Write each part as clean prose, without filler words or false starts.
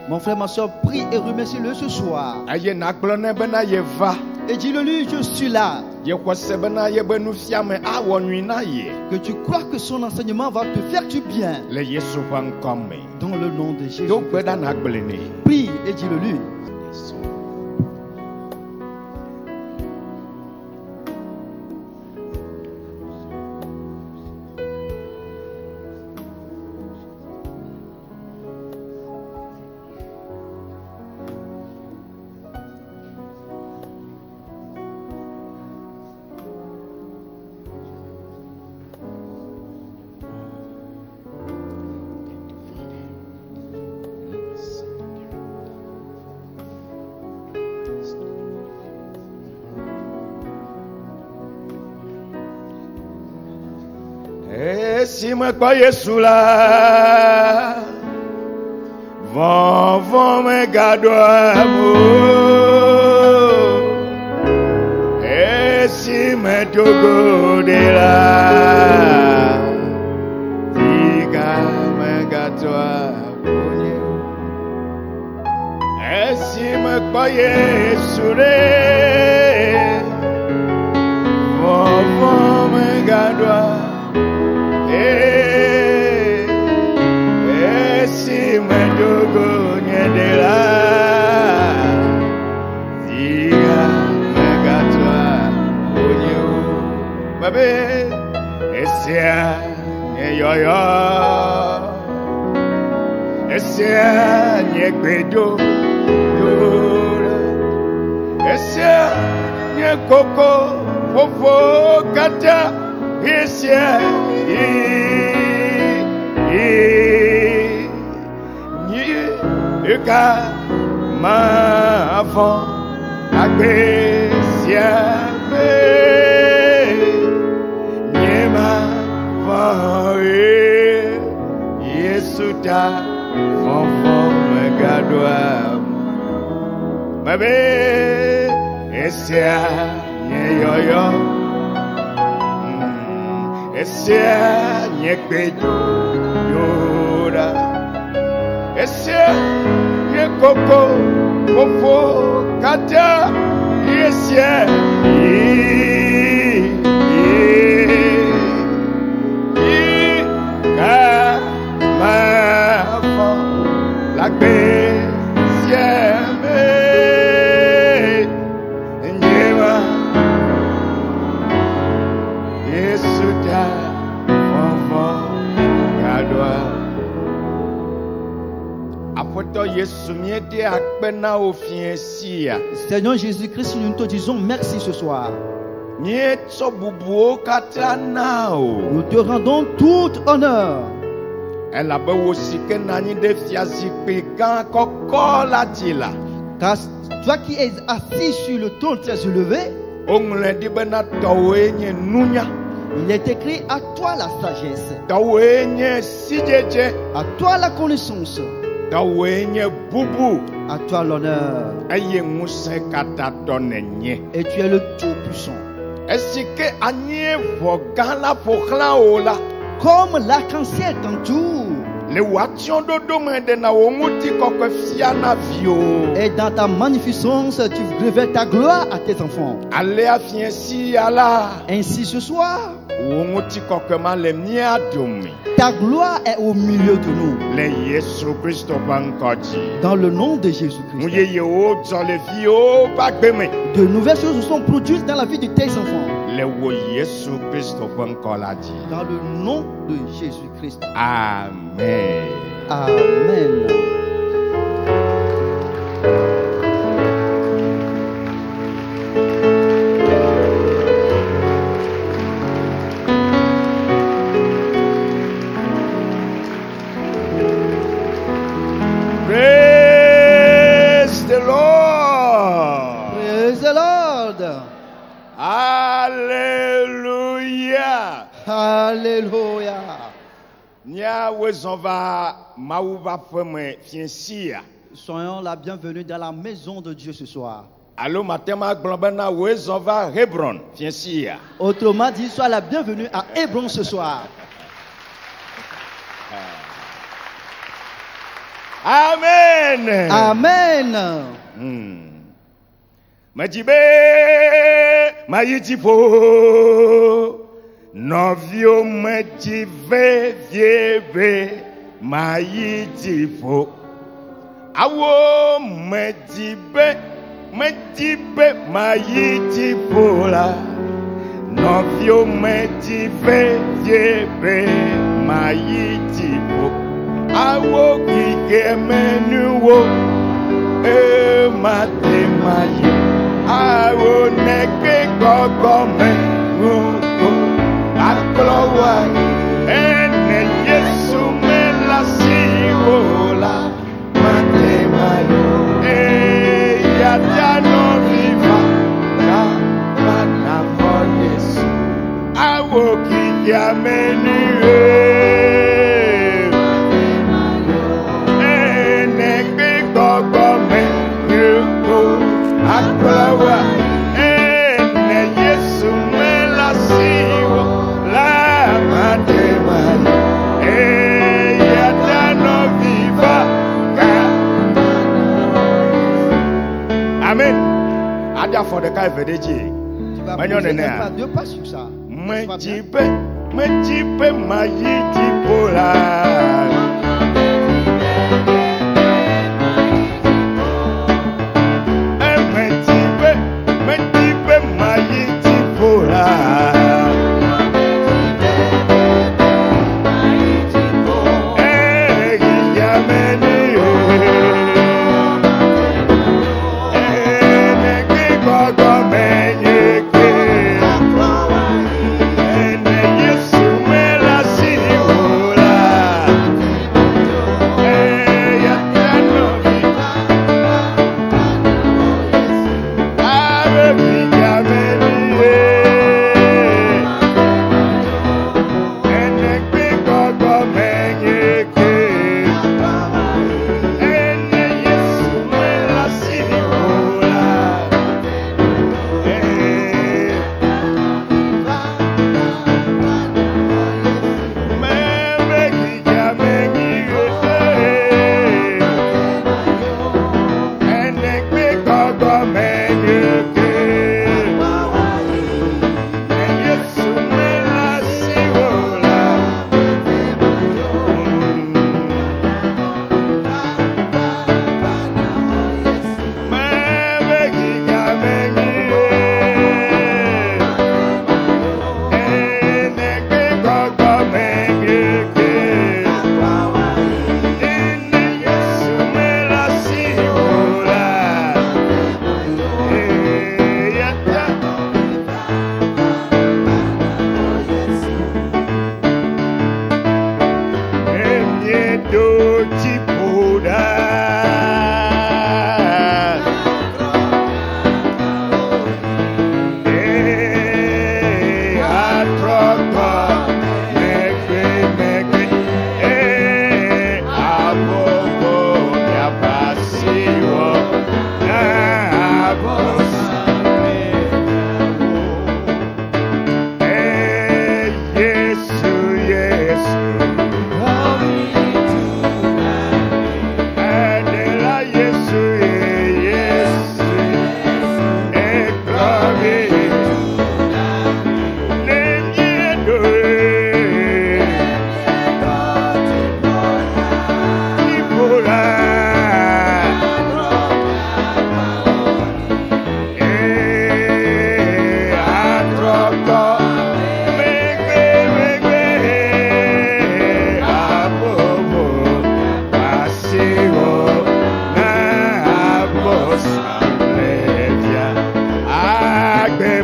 Mon frère, ma soeur, prie et remercie-le ce soir. Et dis-le-lui, je suis là. Que tu crois que son enseignement va te faire du bien. Dans le nom de Jésus. Prie et dis-le-lui. Si me croyez sous la vont me garder amour. Et si me togo de la diga me garde et si me croyez sous les vont me garder. Si me dogo de la dia me gatwa onyo babe esia nye yoyo esia nye kwedo yora esia nye koko fofo kata esia Eka ma avant agbesia be nyema vae Yesuta fonfon me gadoa babe esia nye yoyo esia nye pedo yora esia ye koko kofo kata esia ka ma la be sieme nyema Yesuta fonfo kadoa. Seigneur Jésus-Christ, nous te disons merci ce soir. Nous te rendons tout honneur. Car toi qui es assis sur le trône très élevé, il est écrit à toi la sagesse, à toi la connaissance, à toi l'honneur, et tu es le Tout-Puissant. Comme l'arc-en-ciel t'entoure, et dans ta magnificence, tu révèles ta gloire à tes enfants. Ainsi ce soir, ta gloire est au milieu de nous. Dans le nom de Jésus-Christ. De nouvelles choses se sont produites dans la vie de tes enfants. Dans le nom de Jésus-Christ. Amen. Amen. Praise the Lord. Praise the Lord. Alléluia. Alléluia. Soyons la bienvenue dans la maison de Dieu ce soir. Autrement dit, sois la bienvenue à Hébron ce soir. Amen. Amen. Majibe, Mayitipo, Novio Majive, Viebe, Mayitipo. Awo Majibe, Mayitipo la. Novio Majive, Viebe, Mayitipo. Awo Kike Menuwo, Mate Mayi. Awo Neke Gogo Menuwo, Aklowa, Ene Yesu Melasiwola, Mate Mayi. Yadano Viva, Kamana for Yesu. Awo Kike Menuwo. Amen. Adia for the guy vedeji. Tu vas poser pas deux pas sur ça. Mejipe mayiti pola.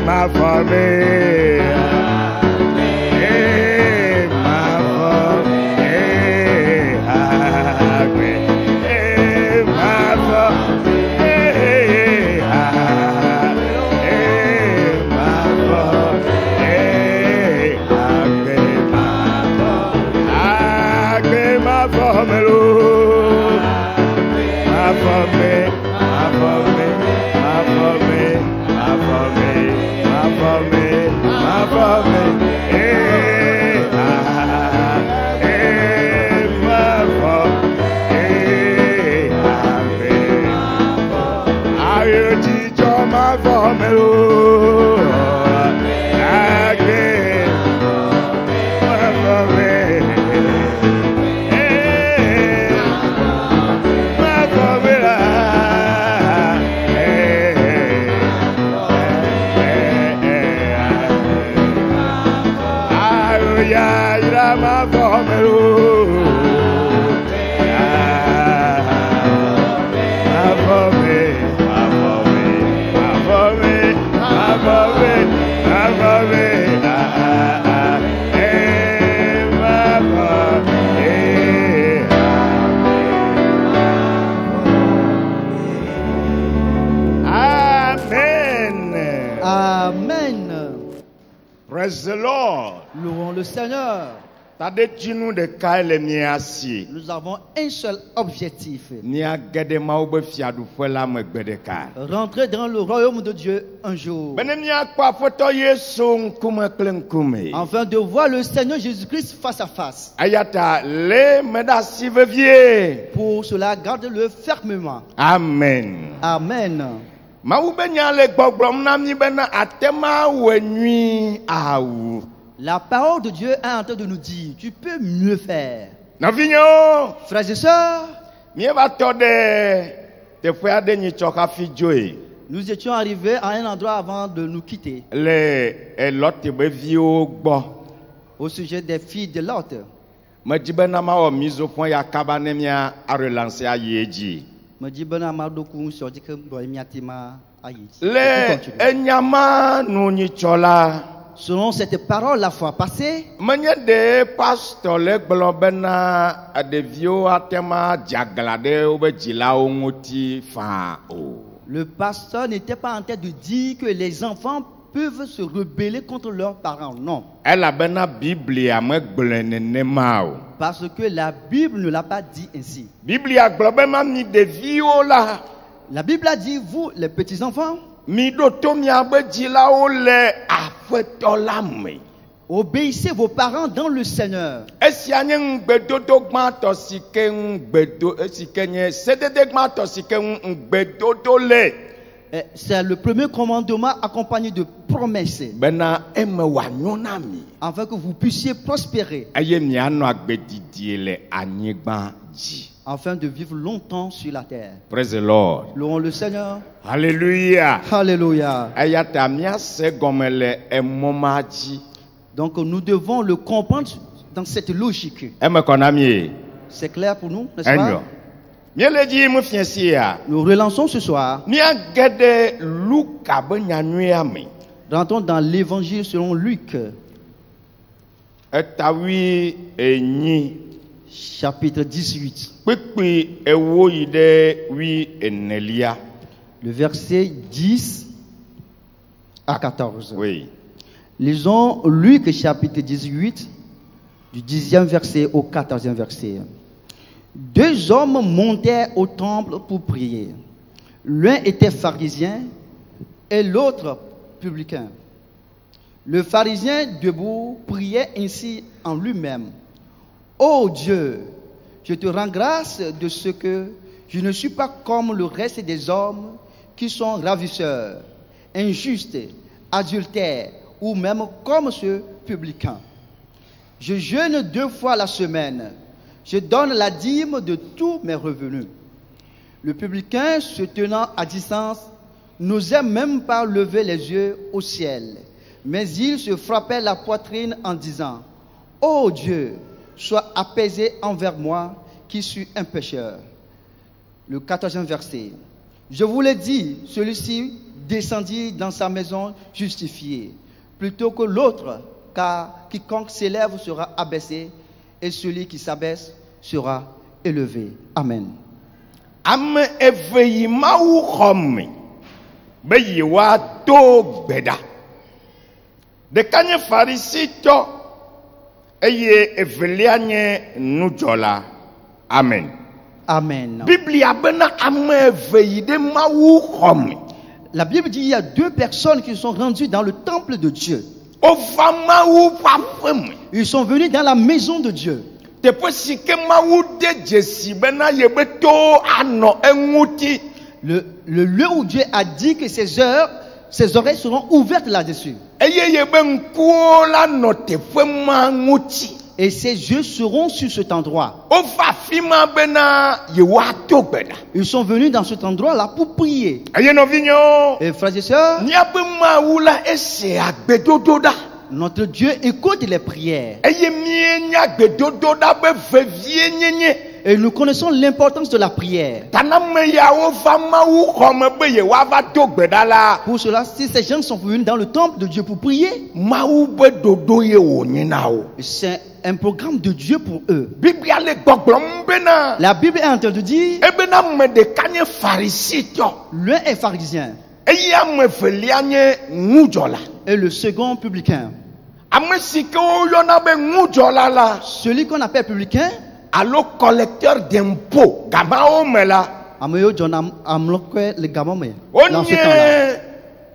ma famille. Praise the Lord. Louons le Seigneur. Nous avons un seul objectif. Rentrer dans le royaume de Dieu un jour. Afin de voir le Seigneur Jésus-Christ face à face. Pour cela, garde-le fermement. Amen. Amen. La parole de Dieu est en train de nous dire, tu peux mieux faire. Frères et sœurs, nous étions arrivés à un endroit avant de nous quitter. Au sujet des filles de Lot. Selon cette parole la fois passée, le pasteur n'était pas en train de dire que les enfants peuvent se rebeller contre leurs parents. Non. Parce que la Bible ne l'a pas dit ainsi. La Bible a dit, vous, les petits-enfants, obéissez vos parents dans le Seigneur. C'est le premier commandement accompagné de promesses. Afin que vous puissiez prospérer. Afin de vivre longtemps sur la terre. Praise the Lord. Louons le Seigneur. Alléluia. Alléluia. Donc nous devons le comprendre dans cette logique. C'est clair pour nous, n'est-ce pas? Nous relançons ce soir. Rentrons dans l'évangile selon Luc. Chapitre 18. Le verset 10 à 14. Oui. Lisons Luc chapitre 18, du 10e verset au 14e verset. Deux hommes montaient au temple pour prier. L'un était pharisien et l'autre publicain. Le pharisien debout priait ainsi en lui-même. Ô Dieu, je te rends grâce de ce que je ne suis pas comme le reste des hommes qui sont ravisseurs, injustes, adultères ou même comme ce publicain. Je jeûne 2 fois la semaine. Je donne la dîme de tous mes revenus. Le publicain, se tenant à distance, n'osait même pas lever les yeux au ciel, mais il se frappait la poitrine en disant, « Ô Dieu, sois apaisé envers moi, qui suis un pécheur. » Le 14e verset. Je vous l'ai dit, celui-ci descendit dans sa maison justifié, plutôt que l'autre, car quiconque s'élève sera abaissé, et celui qui s'abaisse sera élevé. Amen. Ame eve yi mawu xɔme be yewoado gbeda. Ɖeka nye Farisitɔ eye evelia nye nudzɔla. Amen. Amen. Biblia bena ame eve yi ɖe mawu xɔme. La Bible dit qu'il y a deux personnes qui sont rendues dans le temple de Dieu. Wova mawu ƒe aƒeme. Ils sont venus dans la maison de Dieu. Teƒe si ke mawu de dzesi bena yebe to anɔ eŋuti. Le lieu où Dieu a dit que ses oreilles seront ouvertes là-dessus. Eye yebe ŋkuwo la nɔ teƒe ma ŋuti. Et ses yeux seront sur cet endroit. Wova afi ma bena yewoato gbeda. Ils sont venus dans cet endroit-là pour prier. Eye nɔvinyewo. Et frères et sœurs, Miabe mawu la ese agbedodo ɖa. notre Dieu écoute les prières. Eye mienya agbedodo ɖa be vevie nyenye. Et nous connaissons l'importance de la prière. Taname yawo va mawu xɔme be yewoava do gbeda la. Pour cela, si ces gens sont venus dans le temple de Dieu pour prier, Mawu be dodo ye wonye na wo. c'est un programme de Dieu pour eux. Biblia le gbɔgblɔm bena. La Bible est en train de dire, Ebena ame ɖeka nye Farisitɔ. l'un est pharisien Eye ame evelia nye ŋudzɔla. et le second publicain. Ame si ke woyɔna be ŋudzɔla la Celui qu'on appelle publicain, alo collecteur d'impôt gamawo me la Ameyo John Amlokwe le Gamome. Dans ce temps-là,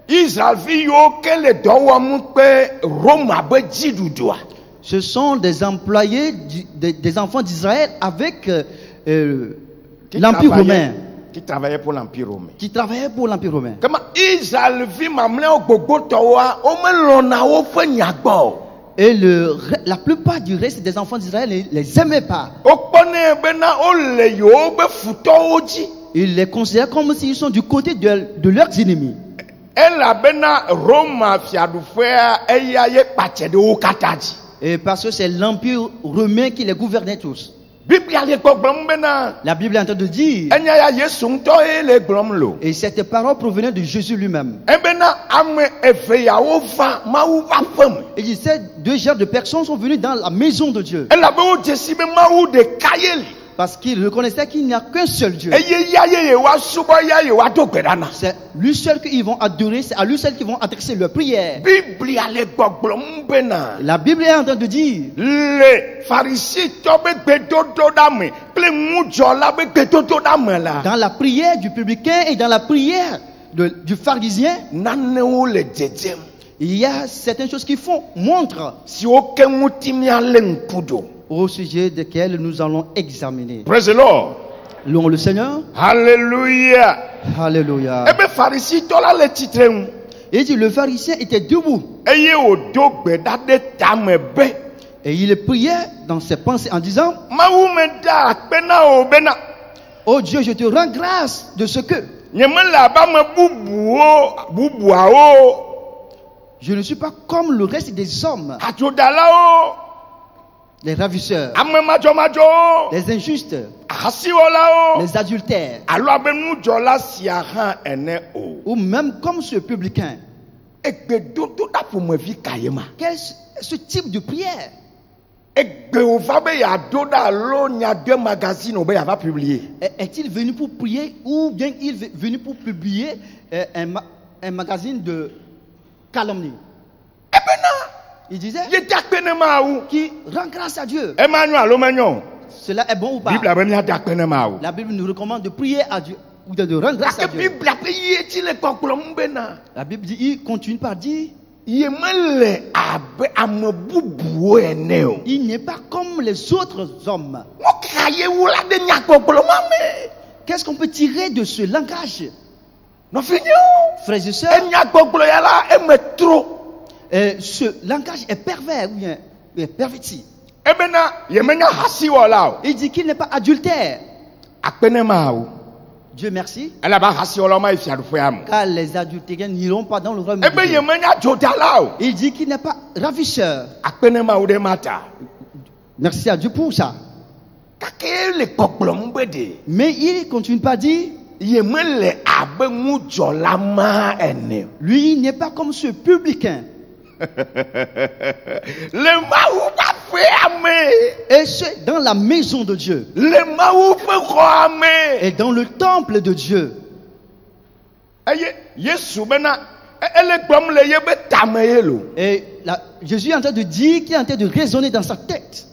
wonye Israelvi yiwo ke le dɔ wɔm kpe Roma be dziɖuɖua. ce sont des employés, des enfants d'Israël avec l'Empire romain, Qui travaillait pour l'Empire romain. qui travaillaient pour l'Empire romain. Kama Israelvi mamlɛwo gbogbotɔwoa womelɔna woƒe nya gbɔ o. Et la plupart du reste des enfants d'Israël ne les aimaient pas. Wokpɔnɛ bena wole yewo be futɔwo dzi. Ils les considèrent comme s'ils sont du côté de leurs ennemis. Elabena Roma fiaɖuƒea eya ye kpatsɛ ɖe wo katã dzi. Et parce que c'est l'Empire romain qui les gouvernait tous. Biblia le gbɔgblɔm bena La Bible est en train de dire, enya ya Yesu ŋutɔ ye le gblɔm lo. et cette parole provenait de Jésus lui-même. Ebena ame eve yawo va Mawu ƒe aƒe me. Et il sait, deux genres de personnes sont venues dans la maison de Dieu. Elabe wodze si be Mawu ɖeka ye li. Parce qu'ils reconnaissaient qu'il n'y a qu'un seul Dieu. Eye ya ye yewoasubɔ ya yewoado gbe ɖa na. C'est lui seul qu'ils vont adorer, c'est à lui seul qu'ils vont adresser leur prière. Biblia le gbɔgblɔm bena La Bible est en train de dire, le Farisitɔ be gbedodoɖa me kple ŋudzɔla be gbedodoɖa me la. dans la prière du publicain et dans la prière du pharisien, Nanewo le dzedzem. il y a certaines choses qui montrent Siwo ke ŋuti miale ŋku ɖo. au sujet desquelles nous allons examiner. Praise the Lord. Louons le Seigneur. Hallelujah. Alléluia. Ebe Farisitɔ la le tsitre ŋu. Et il dit, le pharisien était debout Eye wòdo gbe ɖa ɖe tame be et il priait dans ses pensées en disant, Mawu me da akpe na wo bena oh Dieu, je te rends grâce de ce que nyemele abe ame bubuawo je ne suis pas comme le reste des hommes, adzodalawo les ravisseurs, ame madzɔmadzɔwo les injustes, ahasiwɔlawo les adultères, alo abe nudzɔla sia hã ene o. ou même comme ce publicain. Egbedodoɖa ƒomevi ka ye ma. Quel est ce type de prière? Egbewo va be yeaɖo ɖa alo nyagbe magazine be yeava publier. Est-il venu pour prier ou bien il est venu pour publier un magazine de calomnie? Ebena Il disait, yede akpe ne Mawu. qui rend grâce à Dieu. Ema nyo alo menyo? Cela est bon ou pas? Biblia be miade akpe ne Mawu. La Bible nous recommande de prier à Dieu ou de rendre grâce à Ake Dieu. Biblia be yedzi le gbɔgblɔm bena La Bible dit, il continue par dire, yemele abe ame bubuwo ene o. il n'est pas comme les autres hommes. Woka yewu la de nyagbɔgblɔma me. Qu'est-ce qu'on peut tirer de ce langage? Nɔvinyewo. Frères et sœurs, Enyagbɔgblɔ ya la eme tro. ce langage est pervers ou bien est perverti. Ebena yemenya hasiwɔla o. Il dit qu'il n'est pas adultère. Akpe ne Mawu. Dieu merci, Elaba hasiwɔlawo ma yi fiaɖuƒea me. car les adultériens n'iront pas dans le royaume de Ebe Dieu. yemenya dzodala o. Il dit qu'il n'est pas ravisseur. Akpe ne Mawu ɖe ma ta. Merci à Dieu pour ça. Gake le gbɔgblɔm be de. Mais il continue pas à dire, yemele abe ŋudzɔla ma ene. Lui, il n'est pas comme ce publicain. Le mawu ƒe aƒea me. Et c'est dans la maison de Dieu. Le mawu ƒe xɔa me. Et dans le temple de Dieu. Eye Yesu bena ele gblɔm le ye be tame ye lo. Et Jésus est en train de dire qu'il est en train de raisonner dans sa tête.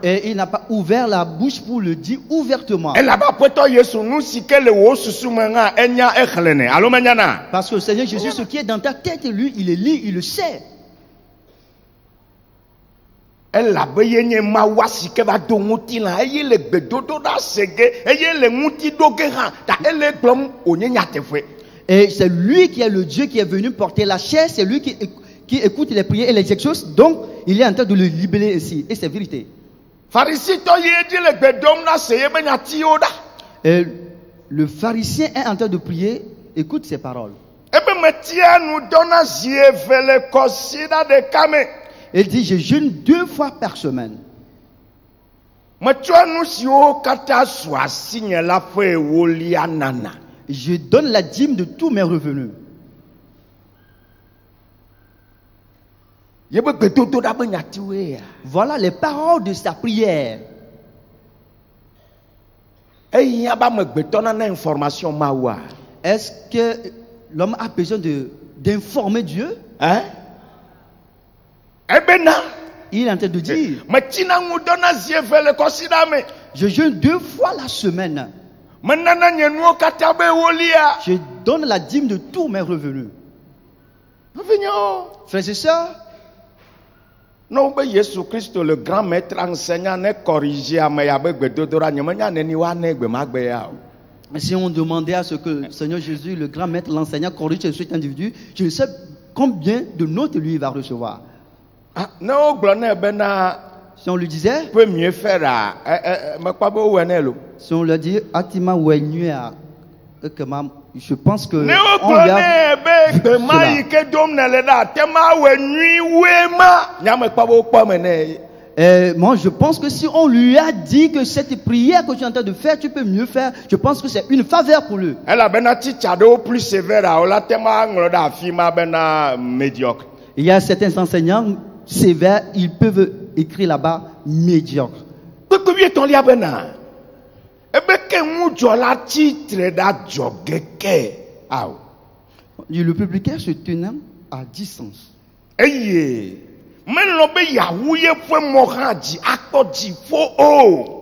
Et il n'a pas ouvert la bouche pour le dire ouvertement. Parce que le Seigneur Jésus, ce qui est dans ta tête, lui, il le lit, il le sait. Et c'est lui qui est le Dieu qui est venu porter la chair, c'est lui qui écoute les prières et les exauce, donc il est en train de le libérer ici, et c'est vérité. Et le pharisien est en train de prier, écoute ses paroles. Il dit, je jeûne 2 fois par semaine. Je donne la dîme de tous mes revenus. Voilà les paroles de sa prière. Est-ce que l'homme a besoin d'informer Dieu? Hein? Il est en train de dire, je jeûne 2 fois la semaine. Je donne la dîme de tous mes revenus. Frères et sœurs, non, mais Jésus Christ, le grand maître enseignant, n'est corrigé à si on demandait à ce que le Seigneur Jésus, le grand maître, l'enseignant, corrige cet individu, je ne sais combien de notes lui va recevoir. Si on lui disait, peut mieux faire, si on lui dit, Atima Wenua, je pense que moi je pense que si on lui a dit que cette prière que tu es en train de faire, tu peux mieux faire, je pense que c'est une faveur pour lui. Il y a certains enseignants sévères, ils peuvent écrire là-bas médiocre. Le publicain se tenant à distance.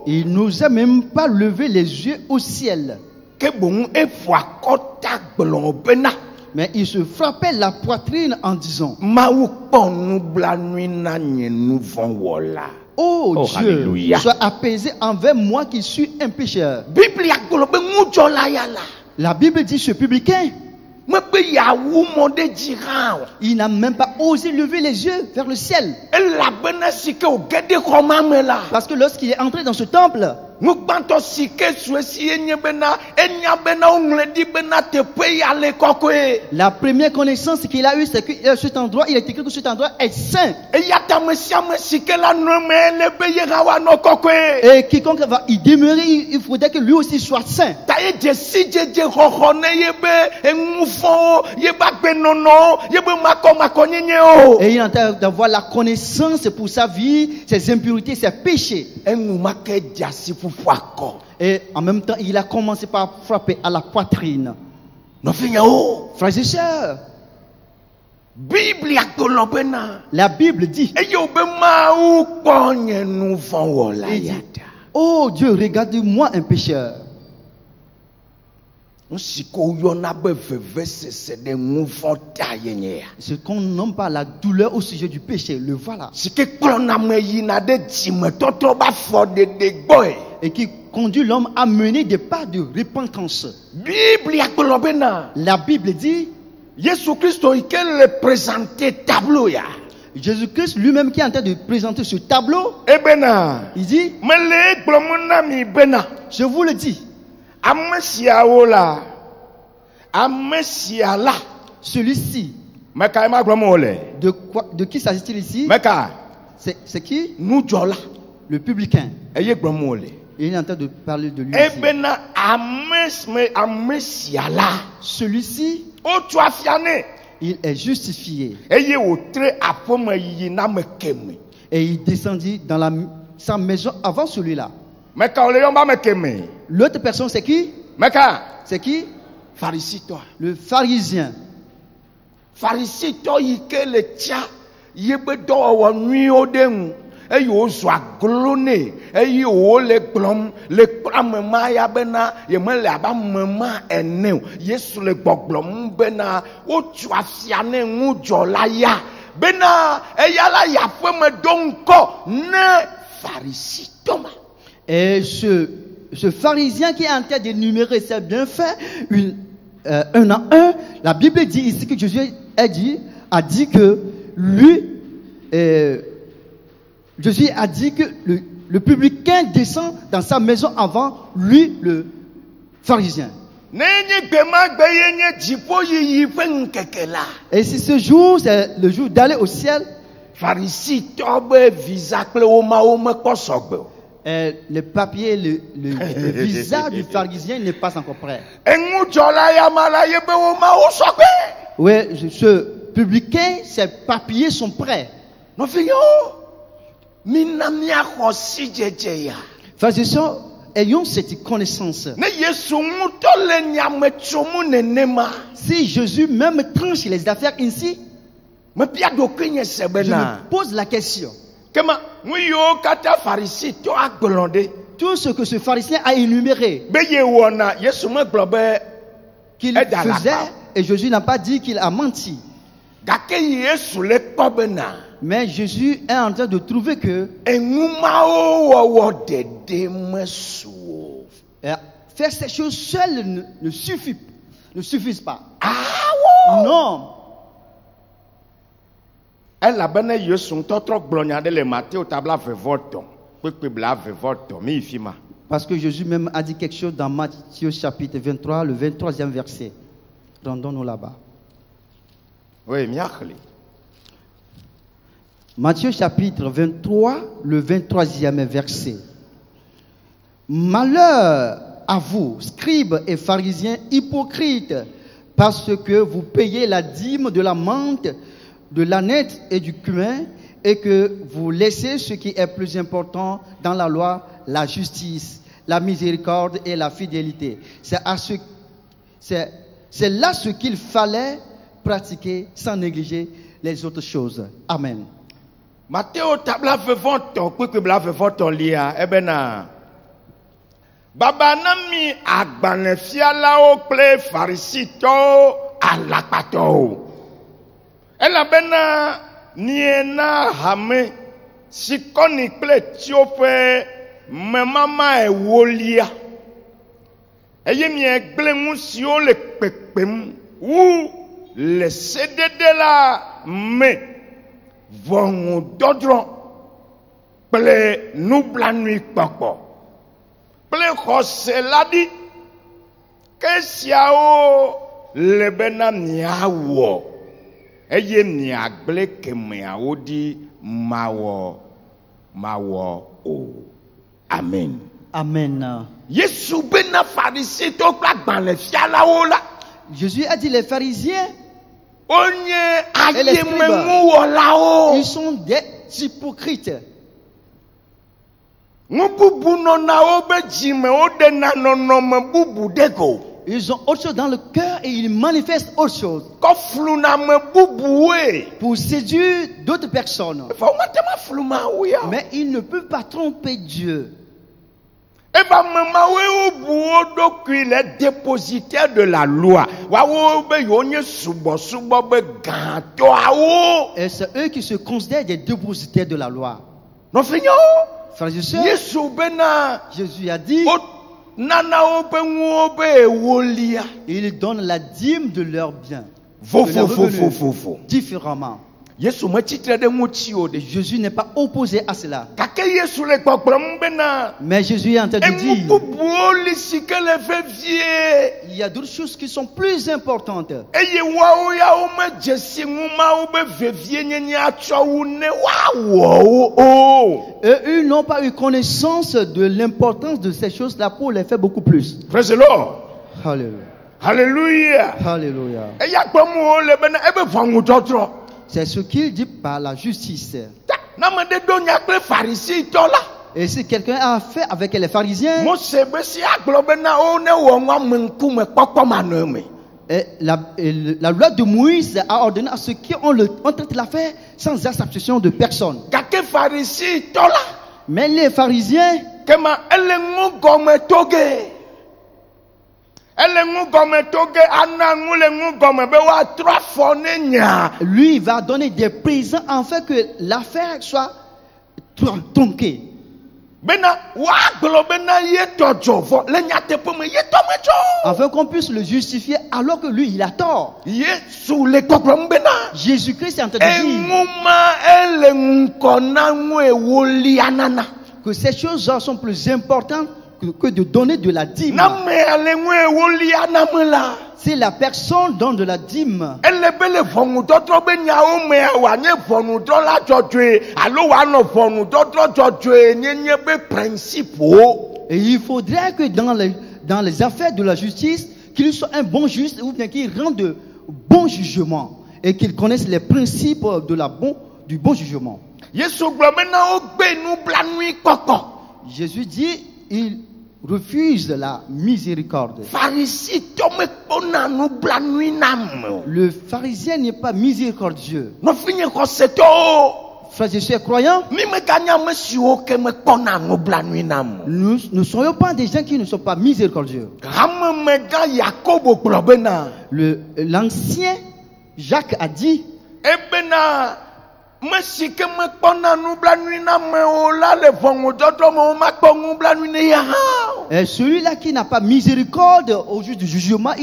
Il n'osait même pas lever les yeux au ciel. Mais il se frappait la poitrine en disant, oh Dieu, alléluia, sois apaisé envers moi qui suis un pécheur. La Bible dit ce publicain, il n'a même pas osé lever les yeux vers le ciel. Parce que lorsqu'il est entré dans ce temple, la première connaissance qu'il a eue, c'est que cet endroit, il est écrit que cet endroit est saint. Et quiconque va y demeurer, il faudrait que lui aussi soit saint. Et il est en train d'avoir la connaissance pour sa vie, ses impurités, ses péchés. Et en même temps, il a commencé par frapper à la poitrine. Frères et sœurs, la Bible dit, oh Dieu, regarde-moi un pécheur. Ce qu'on nomme pas la douleur au sujet du péché, le voilà. Et qui conduit l'homme à mener des pas de repentance. La Bible dit, Jésus-Christ lui-même qui est en train de présenter ce tableau, il dit, je vous le dis, celui-ci, de qui s'agit-il ici? C'est qui? le publicain. eye gblɔm wòle. Il est en train de parler de lui aussi. Ebena ame sia la. Celui-ci, Wotu afia nɛ. il est justifié. Eye wòtre aƒeme yiyi n'ame keme. Et il descendit dans sa maison avant celui-là. Meka wòle yɔm be ame keme. L'autre personne, c'est qui? Meka. C'est qui? Pharisitɔ. Le pharisien. Pharisitɔ yi ke le tsia yebe dɔwɔwɔ nyuiwo ɖe ŋu. Eye wòzu aglo nɛ. Eye wòle gblɔm le ame ma ya bena yemele abe ame ma ene o. Yesu le gbɔgblɔm bena wotu afia nɛ ŋudzɔla ya. Bena eya la yi aƒeme do ŋkɔ ne Pharisitɔ ma. Et ce pharisien qui est en train d'énumérer ses bienfaits, un à un, la Bible dit ici que Jésus a dit que lui, Jésus a dit que le publicain descend dans sa maison avant lui, le pharisien. Et si ce jour, c'est le jour d'aller au ciel, le papier, le visa du pharisien n'est pas encore prêt. Oui, ce publicain, ses papiers sont prêts. Frères et sœurs, ayons cette connaissance. Si Jésus même tranche les affaires ici, je me pose la question. Tout ce que ce pharisien a énuméré, qu'il faisait, et Jésus n'a pas dit qu'il a menti. Mais Jésus est en train de trouver que faire ces choses seules ne suffisent pas. Non. Elle a bien eu son trop glognade le matin au tableau fait votre parce que Jésus même a dit quelque chose dans Matthieu chapitre 23, le 23e verset. Rendons-nous là-bas. Oui, miachli. Matthieu chapitre 23, le 23e verset. Malheur à vous, scribes et pharisiens hypocrites, parce que vous payez la dîme de la menthe, de l'âneth et du cumin, et que vous laissez ce qui est plus important dans la loi, la justice, la miséricorde et la fidélité. C'est là ce qu'il fallait pratiquer sans négliger les autres choses. Amen. Matthieu tabla vevoton, que bla vevoton lia, ebena. Baba nami agbane fialao ple farisito alapato. Ela bena niena hame sikoni ple tiope memama e wolia. Eye mi egble musio le pepem ou le cdd la me vont dodron ple nublanui papa. Ple khoseladi ke siao le bena niawo. Eye niagble kemiawo di mawo o. Amen. Amen. Yesu bena pharisito kwa le fiala ola. Jésus a dit les pharisiens, et les scribes, ils sont des hypocrites. Ils ont autre chose dans le cœur et ils manifestent autre chose pour séduire d'autres personnes. Mais ils ne peuvent pas tromper Dieu. Les dépositaires de la loi. Et c'est eux qui se considèrent des dépositaires de la loi. Frères et sœurs, Jésus a dit, ils donnent la dîme de leurs biens, différemment. Yesu me titre de ŋuti o de. Jésus n'est pas opposé à cela. Gake Yesu le gbɔgblɔm bena. Mais Jésus est en train de Enu dire, bubuwo li si ke le vevie. il y a d'autres choses qui sont plus importantes. Eye woawo ya wo me dze si ŋu mawo be vevie nyenye atsɔ wu ne woawɔ wo o. Et eux n'ont pas eu connaissance de l'importance de ces choses-là pour les faire beaucoup plus. Praise the Lord. Hallelujah. Hallelujah. Hallelujah. Eya gbɔm wo le bena ebe ʋɔnudɔdrɔ̃. C'est ce qu'il dit par la justice. Na me de do nya kple Pharisitɔ la. Et si quelqu'un a fait avec les pharisiens, Mose be si agblɔ bena wo ne wɔ ŋua me ŋkume kpɔkpɔ manɔ me. et la loi de Moïse a ordonné à ceux qui ont traité de la faire sans acceptation de personne. Gake Pharisitɔ la. Mais les pharisiens, Kema ele ŋu gɔme toge. Ele ŋu gɔme toge ana ŋu le ŋu gɔme be woatrɔ afɔ ne nya. lui, va donner des présents afin que l'affaire soit tronquée. Bena woagblɔ bena ye tɔ dzɔ vɔ le nyateƒe me ye tɔ me dzɔ. Afin qu'on puisse le justifier alors que lui, il a tort. Yesu le gbɔgblɔm bena. Jésus-Christ est en train de dire Eŋu ma ele ŋkɔ na ŋu ewoli anana. que ces choses-là sont plus importantes que de donner de la dîme. Na me ele ŋu ewoli aname la. Si la personne donne de la dîme, Ele be le ʋɔnudɔdrɔ̃ be nyawo mea wòanye ʋɔnudrɔ̃la dzɔdzɔe alo wòanɔ ʋɔnudɔdrɔ̃ dzɔdzɔe nye be principe wo. et il faudrait que dans les affaires de la justice, qu'il soit un bon juge ou bien qu'il rende de bons jugements et qu'il connaisse les principes du bon jugement. Yesu gblɔ bena wogbe nublanui kpɔkpɔ. Jésus dit, il refuse la miséricorde. Pharisitɔ me kpɔna nublanui nam o. Le pharisien n'est pas miséricordieux. Nɔvinye xɔsetɔwo. Frères et sœurs croyants, Mi meganya ame siwo ke me kpɔna nublanui nam o. nous ne soyons pas des gens qui ne sont pas miséricordieux. Hamemegã Yakobo gblɔ bena. L'ancien Jacques a dit, Ebena me si ke me kpɔna nublanui nam o la le ʋɔnudɔdrɔ̃ me wo makpɔ nublanui ne ya hã o. et celui-là qui n'a pas miséricorde au jour du jugement,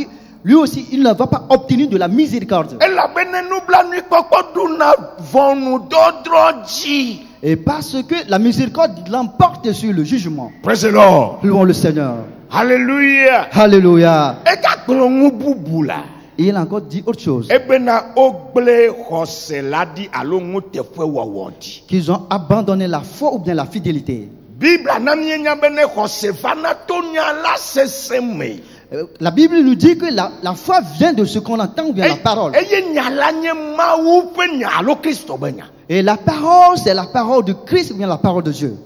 lui aussi, il ne va pas obtenir de la miséricorde. Elabene nublanui kpɔkpɔ ɖuna ʋɔnudɔdrɔ̃ dzi. Et parce que la miséricorde l'emporte sur le jugement. Praise the Lord. Louons le Seigneur. Hallelujah. Alléluia. Egagblɔ ŋu bubu la. Et il a encore dit autre chose. Ebena wogble xɔse la ɖi alo ŋuteƒe wɔwɔ ɖi. Qu'ils ont abandonné la foi ou bien la fidélité. Bibla na mienya be ne xɔse vana to nya la sese me. La Bible nous dit que la foi vient de ce qu'on entend ou bien la parole. Eye nya la nye Mawu ƒe nya alo Kristo be nya. Et la parole, c'est la parole de Christ ou bien la parole de Dieu.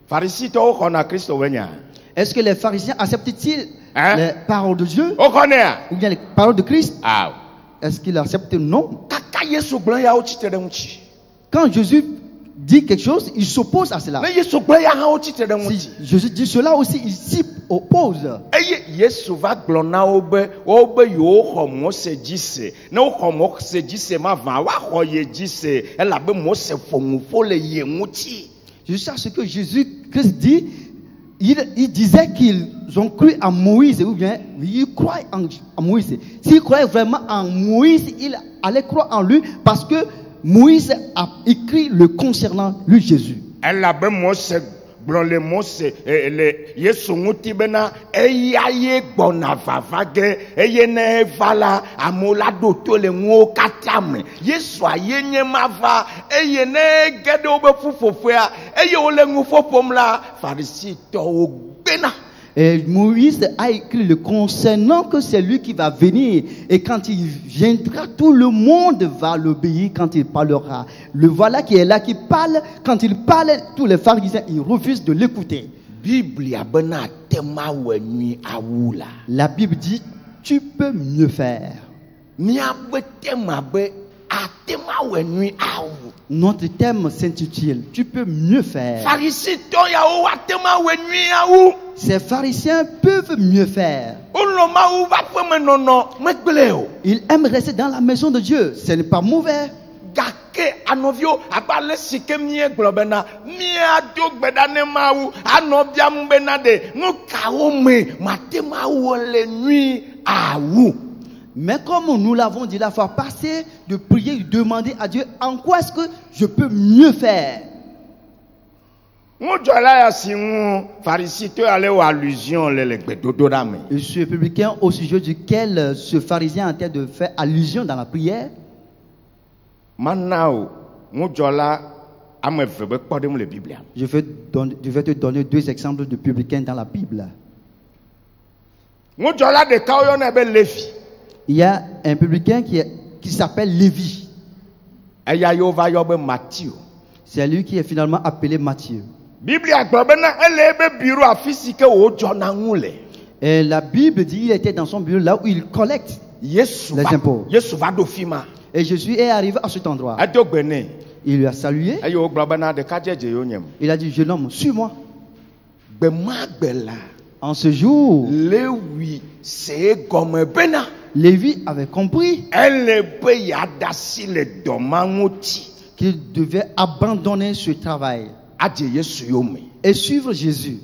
Pharisitɔwo xɔna Kristo be nya. Est-ce que les pharisiens acceptent-ils les paroles de Dieu Woxɔnea. ou bien les paroles de Christ? Aw. Est-ce qu'ils acceptent? Non. Kaka Yesu gblɔ ya wo tsitre ɖe ŋuti. Quand Jésus dit quelque chose, il s'oppose à cela. Ne Yesu gblɔ ya hã wo tsitre ɖe ŋuti. Si Jésus dit cela aussi, il s'y oppose. Eye Yesu va gblɔ na wo be yewo xɔ Mose dzi se. Ne woxɔ Mose dzi se ma va woaxɔ ye dzi se elabe Mose ƒo ŋu ƒo le ye ŋuti. Je sais ce que Jésus-Christ dit. Il disait qu'ils ont cru en Moïse ou bien ils croient en Moïse. S'ils croyaient vraiment en Moïse, ils allaient croire en lui parce que Moïse a écrit le concernant lui, Jésus. Elabe Mose gblɔ le Mose le Yesu ŋuti bena eya ye gbɔna vava ge eye ne eva la amewo la ɖo to le ŋuwo katã me. Yesua ye nye ma va eye ne ge ɖe wobe ƒuƒoƒea eye wole ŋuƒo ƒom la Pharisitɔwo gbena. Et Moïse a écrit le concernant que c'est lui qui va venir. Et quand il viendra, tout le monde va l'obéir quand il parlera. Le voilà qui est là, qui parle. Quand il parle, tous les pharisiens, ils refusent de l'écouter. La Bible dit, tu peux mieux faire. Notre thème s'intitule, tu peux mieux faire. Ces pharisiens peuvent mieux faire. Ils aiment rester dans la maison de Dieu. Ce n'est pas mauvais. Gake anovio abale sike mie gblɔ bena mia do gbeda ne Mawu anɔbia bena de nu kawo me mate Mawu le nui awu. Mais comme nous l'avons dit la fois passée, de prier, de demander à Dieu en quoi est-ce que je peux mieux faire. Je suis publicain au sujet duquel ce pharisien est en train de faire allusion dans la prière. Je vais te donner deux exemples de publicains dans la Bible. Il y a un publicain qui s'appelle Lévi. C'est lui qui est finalement appelé Matthieu. Et la Bible dit qu'il était dans son bureau là où il collecte les impôts. Et Jésus est arrivé à cet endroit. Il lui a salué. Il a dit, jeune homme, suis-moi. En ce jour, Lévi avait compris qu'il devait abandonner ce travail et suivre Jésus.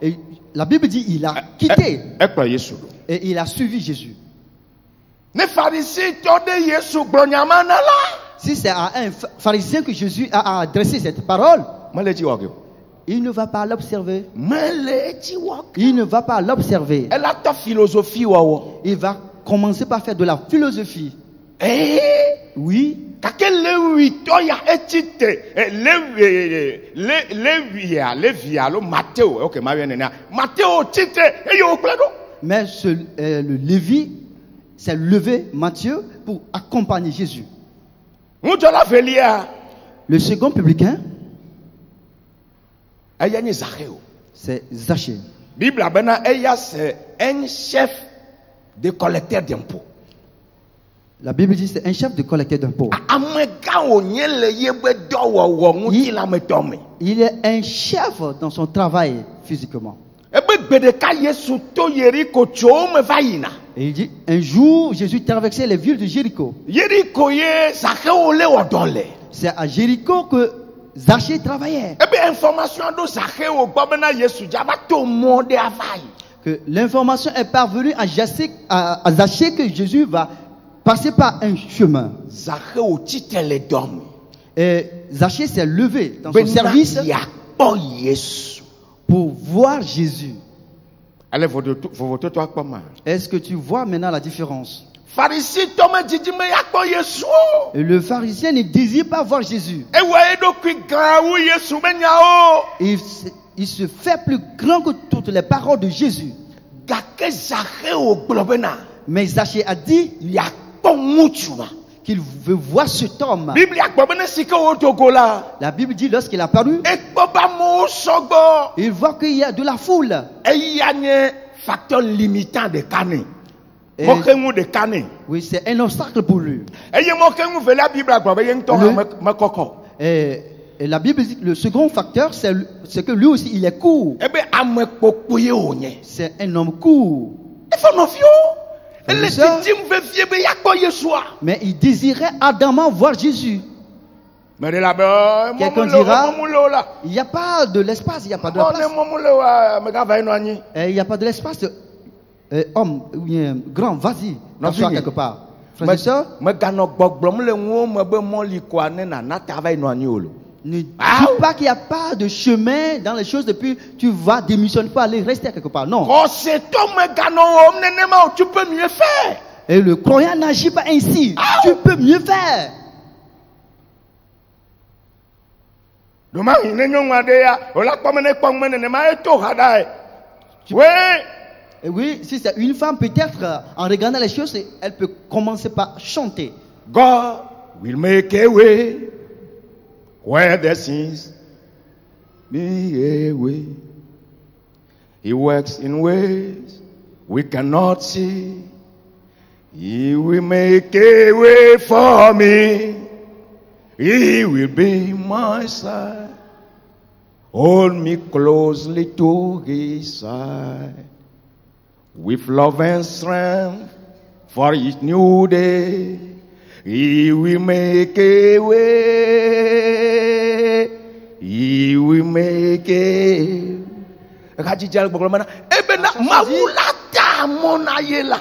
Et la Bible dit qu'il a quitté et il a suivi Jésus. Si c'est à un pharisien que Jésus a adressé cette parole, il ne va pas l'observer. Il ne va pas l'observer. Il va commencer par faire de la philosophie. Oui. Mais le Lévi s'est levé, Matthieu, pour accompagner Jésus. Le second publicain, c'est Zachée. C'est un chef de collecteur d'impôts. La Bible dit c'est un chef de collecteur d'impôts. Il est un chef dans son travail physiquement. Et il dit, un jour, Jésus traversait les villes de Jéricho. C'est à Jéricho que Zachée travaillait. Que l'information est parvenue à Zachée que Jésus va passer par un chemin. Et Zachée s'est levé dans son service pour voir Jésus. Est-ce que tu vois maintenant la différence? Et le pharisien ne désire pas voir Jésus. Il se fait plus grand que toutes les paroles de Jésus. Mais Zachée a dit qu'il veut voir cet homme. La Bible dit lorsqu'il est apparu, il voit qu'il y a de la foule. Facteur limitant de canne. Oui, c'est un obstacle pour lui. Et la Bible dit que le second facteur, c'est que lui aussi, il est court. C'est un homme court. Mais il désirait ardemment voir Jésus. Quelqu'un dira, il n'y a pas de l'espace, il n'y a pas de la place. Il n'y a pas de l'espace. Homme, grand, vas-y, t'assois quelque part. Frères et sœurs, ne dis pas qu'il n'y a pas de chemin dans les choses depuis tu vas démissionner pour aller rester quelque part. Non. Tu peux mieux faire. Et le croyant n'agit pas ainsi. Tu peux mieux faire. Et oui, si c'est une femme, peut-être en regardant les choses, elle peut commencer par chanter. God will make a way where there seems be a way. He works in ways we cannot see. He will make a way for me. He will be my side. Hold me closely to his side. With love and strength for each new day. He will make a way. He will make a way.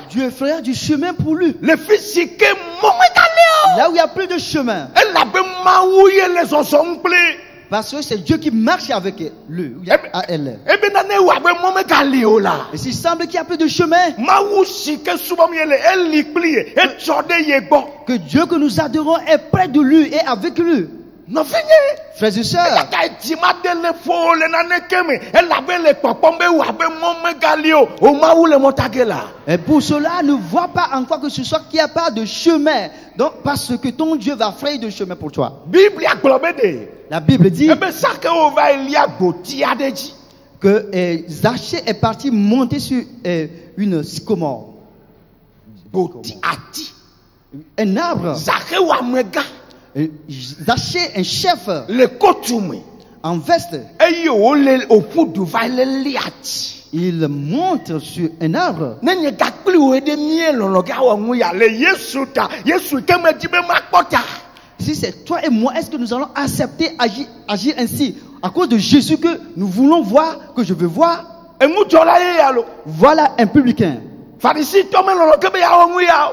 Dieu est frère du chemin pour lui. Le fils si que mon Là où il n'y a plus de chemin. elle a bien maouillé les ensembles. Parce que c'est Dieu qui marche avec lui, à elle. Et bien nane ou abe mon galio là. Et s'il semble qu'il n'y a plus de chemin, Maou si que souvent elle li plie et chorde yego. que Dieu que nous adorons est près de lui et avec lui. Non fini. Frères et sœurs, et pour cela, ne vois pas encore que ce soit qu'il n'y a pas de chemin. Donc, parce que ton Dieu va frayer de chemin pour toi. La Bible dit que Zachée est parti monter sur une sycomore. Un arbre. Zachée, un chef en veste, il monte sur un arbre. Si c'est toi et moi, est-ce que nous allons accepter agir ainsi à cause de Jésus que nous voulons voir, que je veux voir? Voilà un publicain.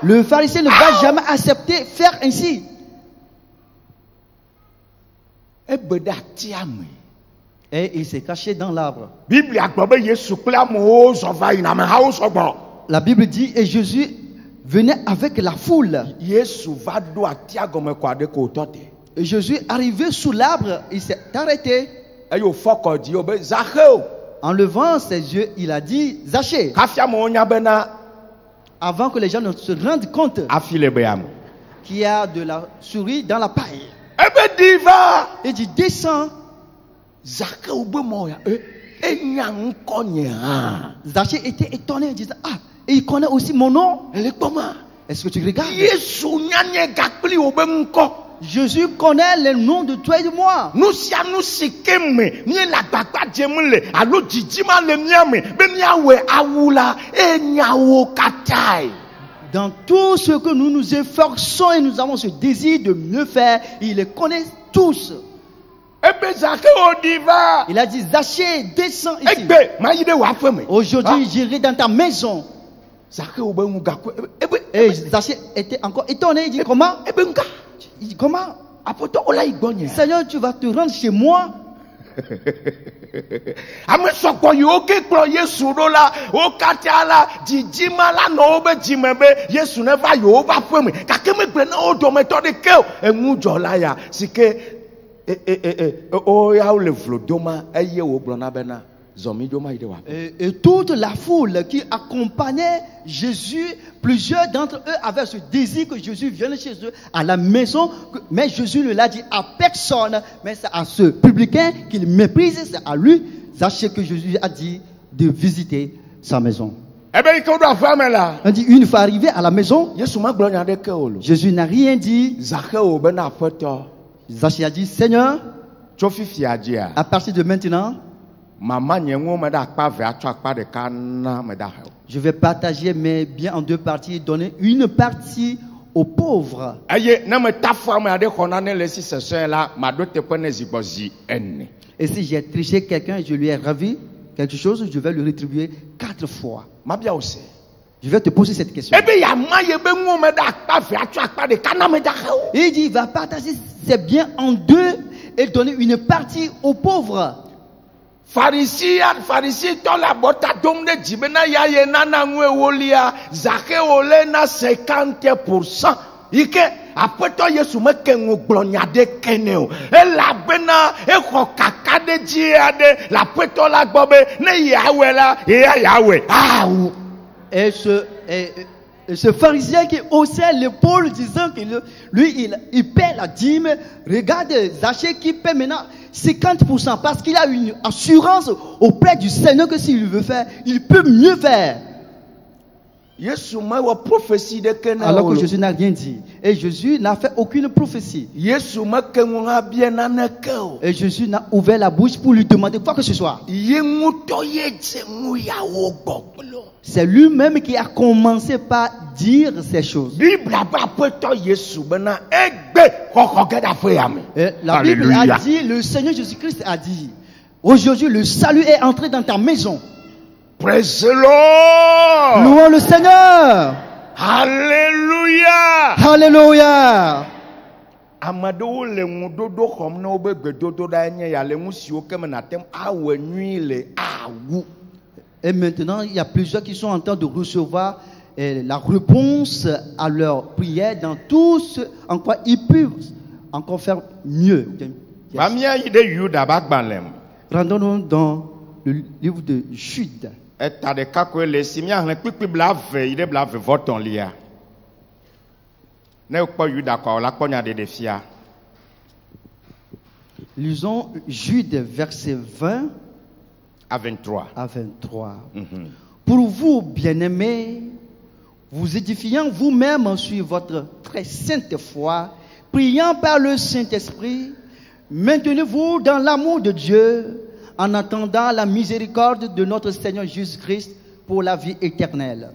Le pharisien ne va jamais accepter faire ainsi. Et il s'est caché dans l'arbre. La Bible dit, et Jésus venait avec la foule. Et Jésus arrivé sous l'arbre, il s'est arrêté. En levant ses yeux, il a dit, Zachée, avant que les gens ne se rendent compte qu'il y a de la souris dans la paille. Il dit, descends. Zachée était étonné en disant, ah, et il connaît aussi mon nom. Est-ce que tu regardes? Jésus connaît le nom de toi et de moi. Dans tout ce que nous nous efforçons et nous avons ce désir de mieux faire, il les connaît tous. Il a dit, Zachée, descends ici. Aujourd'hui, j'irai dans ta maison. Et Zachée était encore étonné. Il dit, comment? Il dit, comment? Seigneur, tu vas te rendre chez moi. Et toute la foule qui accompagnait Jésus, plusieurs d'entre eux avaient ce désir que Jésus vienne chez eux à la maison, mais Jésus ne l'a dit à personne, mais c'est à ce publicain qu'il méprise, c'est à lui, sachez que Jésus a dit de visiter sa maison. On dit une fois arrivé à la maison, Jésus n'a rien dit. Zachée a dit, Seigneur, à partir de maintenant, je vais partager mes biens en deux parties et donner une partie aux pauvres. Et si j'ai triché quelqu'un et je lui ai ravi quelque chose, je vais lui rétribuer 4 fois. Je vais te poser cette question. Il dit, il va partager ses biens en deux et donner une partie aux pauvres. Pharisien dans la botte à dom de Jibena ya nana wolia, Zachée ole na 50%. Ike après toi Yesu me kengo glonia de keneo. E la bena e ko kaka de jiade la peto la gbobe ne Yahweh la Yahweh. Ah ou. Et ce pharisien qui haussait l'épaule disant que lui il paie la dîme. Regarde Zachée qui paie maintenant 50% parce qu'il a une assurance auprès du Seigneur que s'il veut faire, il peut mieux faire. Alors que Jésus n'a rien dit. Et Jésus n'a fait aucune prophétie. Et Jésus n'a ouvert la bouche pour lui demander quoi que ce soit. C'est lui-même qui a commencé par dire ces choses. Et la Bible a dit, le Seigneur Jésus-Christ a dit, aujourd'hui le salut est entré dans ta maison. Praise the Lord. Louons le Seigneur. Hallelujah. Alléluia. Amadewo le ŋudodo xɔm na wobe gbedodo ɖa nye ya le ŋu siwo ke me natem awɔ nyui le awu. Et maintenant, il y a plusieurs qui sont en train de recevoir la réponse à leur prière dans tout ce en quoi ils peuvent encore faire mieux. Mamia yi de Yuda ba gbalem. Rendons-nous dans le livre de Jude. Eta ɖeka koe le si miahlẽ kpikpi blave yi ɖe blave vɔtɔn lia. Ne wokpɔ Yuda kɔ la kpɔ nya ɖeɖe fia. Lisons Jude verset 20 à 23. à 23. Pour vous, bien-aimés, vous édifiant vous-même sur votre très sainte foi, priant par le Saint-Esprit, maintenez-vous dans l'amour de Dieu en attendant la miséricorde de notre Seigneur Jésus-Christ pour la vie éternelle.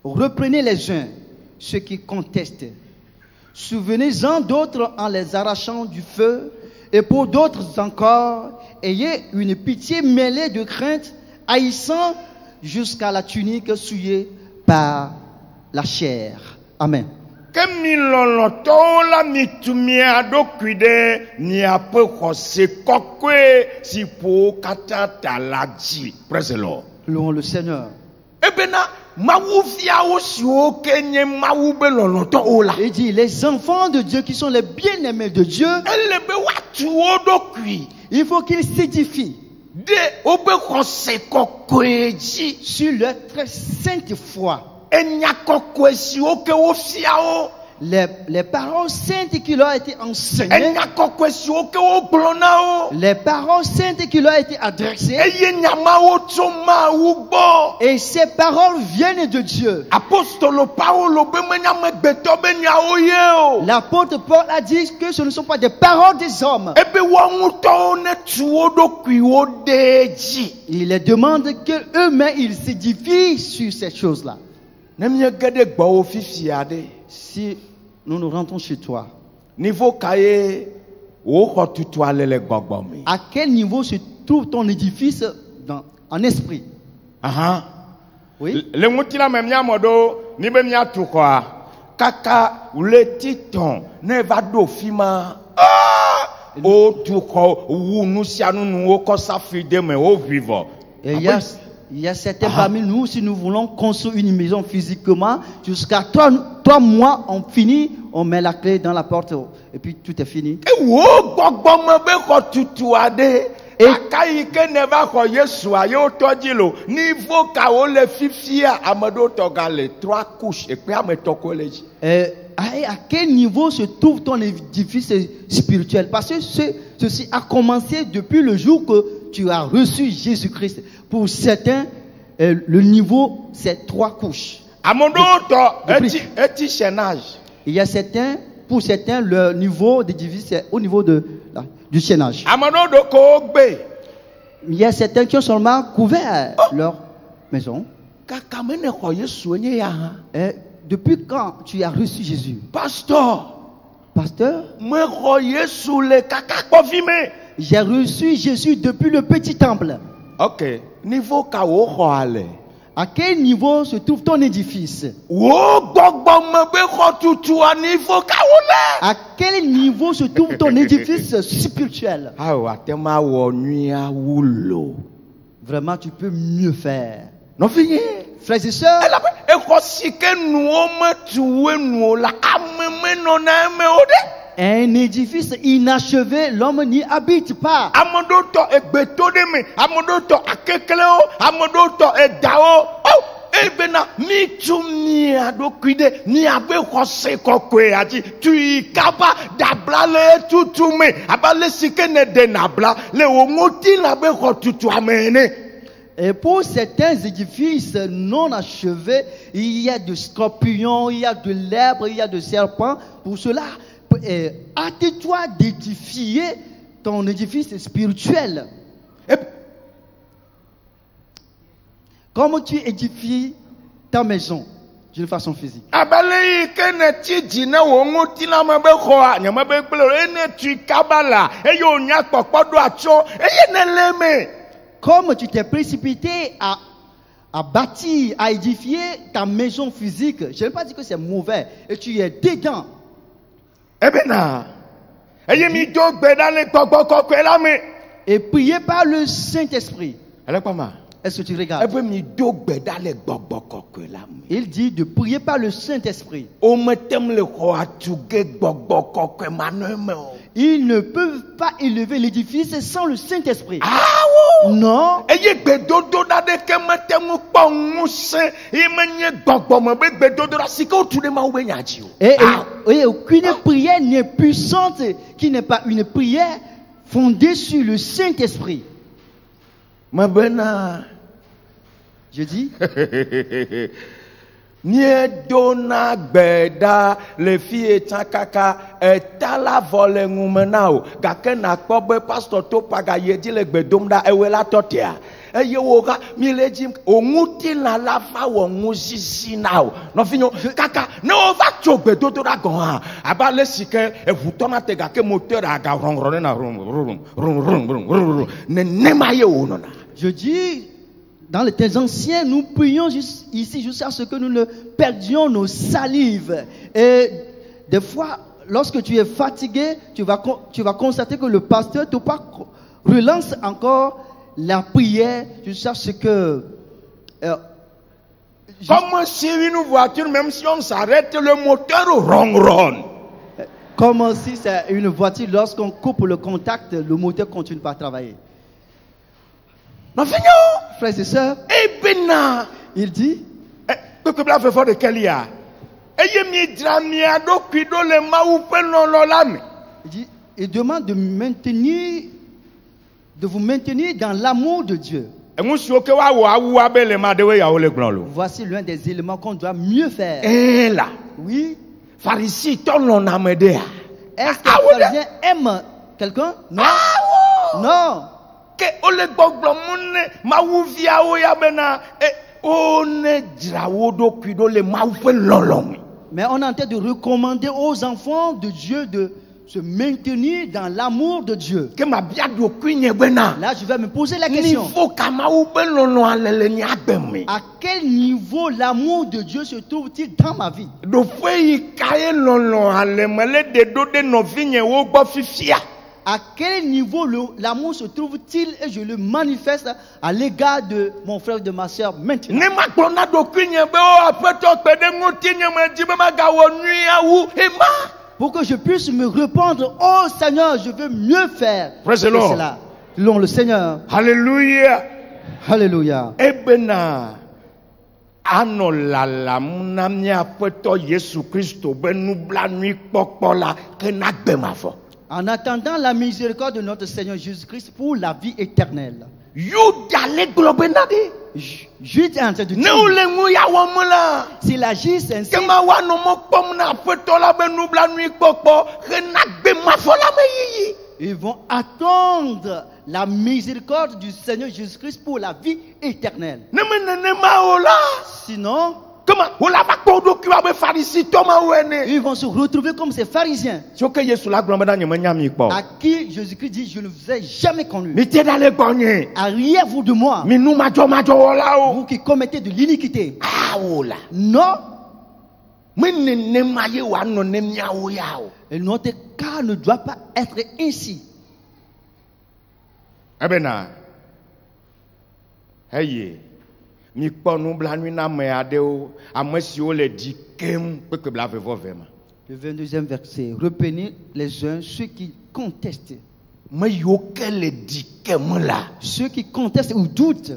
Reprenez les uns ceux qui contestent. Souvenez-en d'autres en les arrachant du feu, et pour d'autres encore, ayez une pitié mêlée de crainte, haïssant jusqu'à la tunique souillée par la chair. Amen. Que mi lɔlɔtɔwo la mi tu mia ɖokui ɖe miaƒe xɔse kɔkɔe si ƒowo katã ta la dzi. Praise the Lord. Louons le Seigneur. Ebena mawu fiawo siwo ke nye mawu be lɔlɔtɔwo la. Il dit, les enfants de Dieu qui sont les bien-aimés de Dieu, Ele be woatu wo ɖokui il faut qu'ils s'édifient ɖe wobe xɔse kɔkɔe dzi. sur leur très sainte foi. Enya kɔkɔe siwo ke wo fiawo. Les paroles saintes qui leur ont été enseignées, Enya kɔkɔe siwo ke wo gblɔ na wo. les paroles saintes qui leur ont été adressées, Eye nyamawo tso Mawu gbɔ. et ces paroles viennent de Dieu. Apostolo Paulo be menya megbetɔ be nyawo ye o. L'apôtre Paul a dit que ce ne sont pas des paroles des hommes. Ebe wo ŋutɔwo ne tu wo ɖokuiwo ɖe dzi. Il les demande qu'eux-mêmes ils s'édifient sur ces choses-là. Ne miege ɖe gbɔwo fifi aɖe. Si nous nous rentrons chez toi, Niveau ka ye wo xɔ tutu ale le gbɔgbɔ me. à quel niveau se trouve ton édifice en esprit? Ahan. Oui. Le ŋutilã me miamɔ ɖo ni be miatu xɔa kaka le titɔn ne va ɖo fi ma. O tu xɔ wu nu sia nu nu wo kɔ safi de me wo ʋui vɔ. Et il y a certains parmi nous, si nous voulons construire une maison physiquement, jusqu'à 3 mois, on finit, on met la clé dans la porte et puis tout est fini. E wo gbɔgbɔ me be xɔ tutu aɖe. Aka yi ke ne va xɔ Yesua ye wotɔ dzi lo. Niveau kawo le fifia ame ɖewo tɔ ga le 3 couches ekpe ame tɔ ko le dzi. À quel niveau se trouve ton édifice spirituel? Parce que ceci a commencé depuis le jour que tu as reçu Jésus-Christ. Pour certains, le niveau, c'est 3 couches. Ame ɖewo tɔ eti chaînage. Il y a certains, pour certains, le niveau d'édifice, c'est au niveau du chaînage. Ame ɖewo ɖo ko wo gbe. Il y a certains qui ont seulement couvert leur maison. Kaka me ne xɔ Yesu nye ya hã. Et depuis quand tu as reçu Jésus? Pasteur. Me xɔ Yesu le kaka kpɔvi me. J'ai reçu Jésus depuis le petit temple. Ok. Niveau ka wo xɔ ale. À quel niveau se trouve ton édifice? Wo gbɔgbɔ me be xɔ tutu a niveau ka wo le. À quel niveau se trouve ton édifice spirituel? Awo atema wɔ nyuia wu lo. Vraiment, tu peux mieux faire. Nɔvinye. Frères et sœurs, exɔ si ke nuwo metu wo nuwo la ame menɔna eme o ɖe. un édifice inachevé, l'homme n'y habite pas. Ame ɖewo tɔ egbeto ɖe me, ame ɖewo tɔ akeklewo, ame ɖewo tɔ edawo. Ebena mitu mia ɖokui ɖe miabe xɔse kɔkɔea dzi. Tui kaba dabla le tutu me abe le si ke ne ɖena bla le wo ŋutilã be xɔtutua me ene. Et pour certains édifices non achevés, il y a de scorpions, il y a de lèbres, il y a de serpents. Pour cela, hâte-toi d'édifier ton édifice spirituel. Comme tu édifies ta maison d'une façon physique. Comme tu t'es précipité à à bâtir, à édifier ta maison physique. Je ne vais pas dire que c'est mauvais. Et tu es dedans. Et prier par le Saint-Esprit. Est-ce que tu regardes? Il dit de prier par le Saint-Esprit. Ils ne peuvent pas élever l'édifice sans le Saint-Esprit. Non. Et aucune prière n'est puissante qui n'est pas une prière fondée sur le Saint-Esprit. Je dis. Dona gbeda le fie takaka etala vole ngumenao gakena kpobe pastor to paga yedi le gbedomda ewela totia eyewoga mileji onguti la lava wo ngusisi now no finyo kaka no va chogbe dodora gon aba le sike evutona te gake moteur aga ronron na rum ne nemaye onona. Je dis, dans les temps anciens, nous prions ici jusqu'à ce que nous ne perdions nos salives. Et des fois, lorsque tu es fatigué, tu vas constater que le pasteur te relance encore la prière jusqu'à ce que... Comme si une voiture, même si on s'arrête, le moteur ronronne. Comme si c'est une voiture, lorsqu'on coupe le contact, le moteur continue pas à travailler. Frères et sœurs, il dit, il demande de vous maintenir dans l'amour de Dieu. Voici l'un des éléments qu'on doit mieux faire. Oui. Est-ce que le pharisien aime quelqu'un? Non. Non. Mais on est en train de recommander aux enfants de Dieu de se maintenir dans l'amour de Dieu. Là, je vais me poser la question. À quel niveau l'amour de Dieu se trouve-t-il dans ma vie? À quel niveau l'amour se trouve-t-il et je le manifeste à l'égard de mon frère et de ma soeur maintenant? Pour que je puisse me répondre, oh Seigneur, je veux mieux faire que cela. Louons le Seigneur. Alléluia. Alléluia. En attendant la miséricorde de notre Seigneur Jésus-Christ pour la vie éternelle. Jude est en train de dire, s'il agisse ainsi, ils vont attendre la miséricorde du Seigneur Jésus-Christ pour la vie éternelle. Sinon, ils vont se retrouver comme ces pharisiens à qui Jésus-Christ dit, je ne vous ai jamais connu. Arrière-vous de moi, vous qui commettez de l'iniquité. Non. Et notre cas ne doit pas être ainsi. Le 22e verset. Reprenez les uns ceux qui contestent. Ceux qui contestent ou doutent.